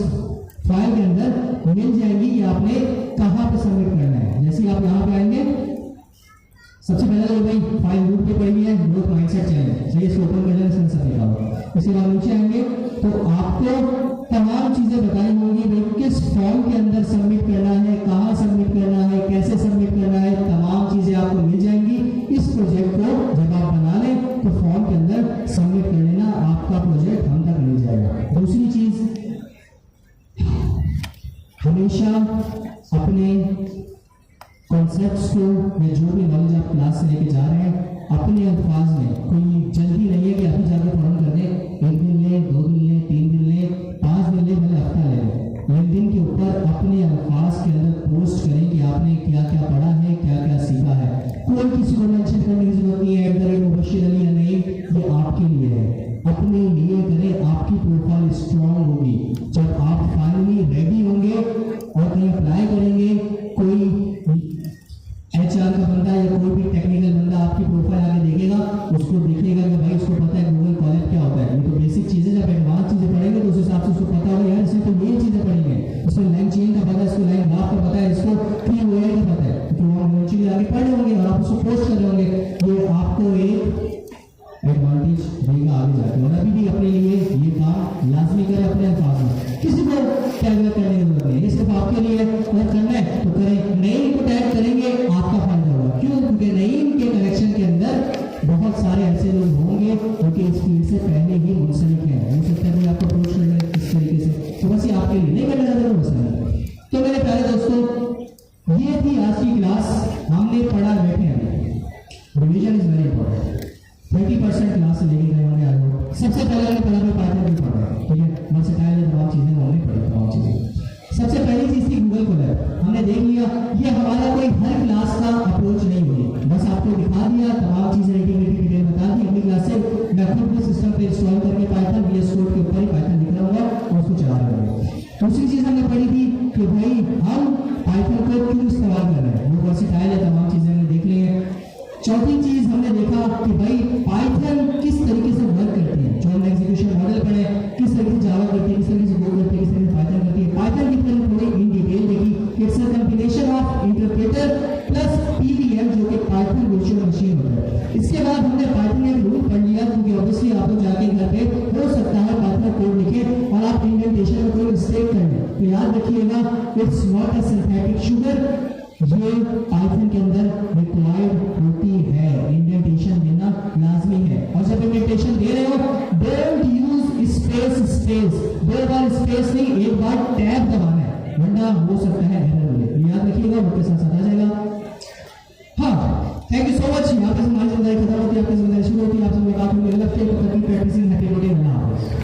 फाइल के अंदर मिल जाएंगी कि आपने कहाँ पे सबमिट करना है। जैसे आप यहाँ पे आएंगे, सबसे पहले तो भाई फाइल रूट पे पड़ी है, ग्रोथ माइंडसेट चाहिए, सही, इसको ओपन कर लेना, इसमें सब लिखा होगा। इसके बाद नीचे आएंगे तो आपको तमाम चीजें बताई होंगी, भाई किस फॉर्म के अंदर सबमिट करना है, कहाँ सबमिट करना है, कैसे सबमिट करना है, तमाम चीजें आपको मिल जाएंगी। इस प्रोजेक्ट को जब आप बना लें तो फॉर्म के अंदर सबमिट कर लेना, आपका प्रोजेक्ट हम तक मिल जाएगा। दूसरी चीज, हमेशा अपने कॉन्सेप्ट्स को या जो भी नॉलेज आप क्लास से लेके जा रहे हैं अपने अल्फाज में, कोई जल्दी नहीं है कि अभी जाके फौरन कर दें, 1 दिन ले, 2 दिन ले, 3 दिन ले, 5 दिन ले, भले हफ्ता ले लें। लिंक्डइन के ऊपर अपने अल्फाज के अंदर पोस्ट करें कि आपने क्या क्या पढ़ा है, क्या क्या सीखा है। कोई किसी को मेंशन करने की जरूरत नहीं है, मुबश्शिर अली या नहीं, ये आपके लिए है, अपने लिए करें, आपकी प्रोफाइल स्ट्रॉन्ग होगी। जब आप फाइनली रेडी होंगे और कहीं अप्लाई करेंगे, कोई HR का बंदा या कोई भी टेक्निकल बंदा आपकी प्रोफाइल आगे देखेगा, उसको दिखेगा कि भाई उसको पता है गूगल कॉलेज क्या होता है। ये तो बेसिक चीजें, जब एडवांस चीजें पढ़ेंगे तो उस हिसाब से उसको पता होगा यार इसने तो ये चीजें पढ़ी है, इसको लाइन चेन का पता है, इसको लाइन ग्राफ का पता है, इसको POI का पता है, तो वो इवेंचुअली आगे पढ़े होंगे और आप उसको पोस्ट कर रहे होंगे। ये आपको एक एडवांटेज देगा आगे जाके। और अभी भी अपने लिए ये काम लाजमी करें अपने अल्फाज में, किसी को टैग करने की जरूरत नहीं है, ये सिर्फ आपके लिए अगर करना है तो करें, नहीं को टैग करेंगे आपका फायदा होगा। क्यों? क्योंकि नहीं के कलेक्शन के अंदर बहुत सारे ऐसे लोग होंगे जो कि इस फील्ड से पहले ही मुंसलिक हैं, हो सकता है कोई आपको अप्रोच कर ले इस तरीके से, तो बस ये आपके लिए नहीं करना चाहते तो मसला। तो मेरे प्यारे दोस्तों, ये थी आज की क्लास, हमने पढ़ा बैठे हैं, revision is very important. 30% class से लेके गए होंगे आज। सबसे पहले हमने पढ़ा भी पाइथन भी पढ़ा, ठीक है, वर्सेटाइल तमाम चीजें हमने पढ़ी, तमाम चीजें। सबसे पहली चीज थी गूगल कोलैब, हमने देख लिया, ये हमारा कोई हर क्लास का अप्रोच नहीं होगी, बस आपको दिखा दिया, तमाम चीजें डिटेल बता दी। अगली क्लास से मैं खुद भी सिस्टम पे इंस्टॉल करके पाइथन VS कोड के ऊपर ही पाइथन लिख रहा हूँ और उसको चला रहा हूँ। दूसरी चीज हमने पढ़ी थी कि भाई हम पाइथन को क्यों इस्तेमाल कर रहे हैं, वो वर्सेटाइल है, तमाम चीजें हमने देख ली है। चौथी चीज हमने देखा कि भाई पाइथन किस तरीके से वर्क करती है, जो हमने एग्जीक्यूशन मॉडल पढ़े, किस तरीके से जावा करती है, किस तरीके से गो करती है, किस तरीके से पाइथन करती है। पाइथन की तरह थोड़ी इन डिटेल देखी, it's a combination of interpreter plus PVM, जो कि पाइथन वर्चुअल मशीन होता है। इसके बाद हमने पाइथन एक रूल पढ़ लिया, क्योंकि ऑब्वियसली आप लोग जाके घर पे हो सकता है पाइथन कोड लिखे और आप इंडेंटेशन में कोई मिस्टेक कर लें, तो याद रखिएगा it's not a synthetic sugar, ये पाइथन के अंदर रिक्वायर्ड होती है, इंडेंटेशन देना लाजमी है। और जब इंडेंटेशन दे रहे हो, don't use space, 2 bar space नहीं, 1 बार टैब दबाना है, वरना हो सकता है एरर मिले।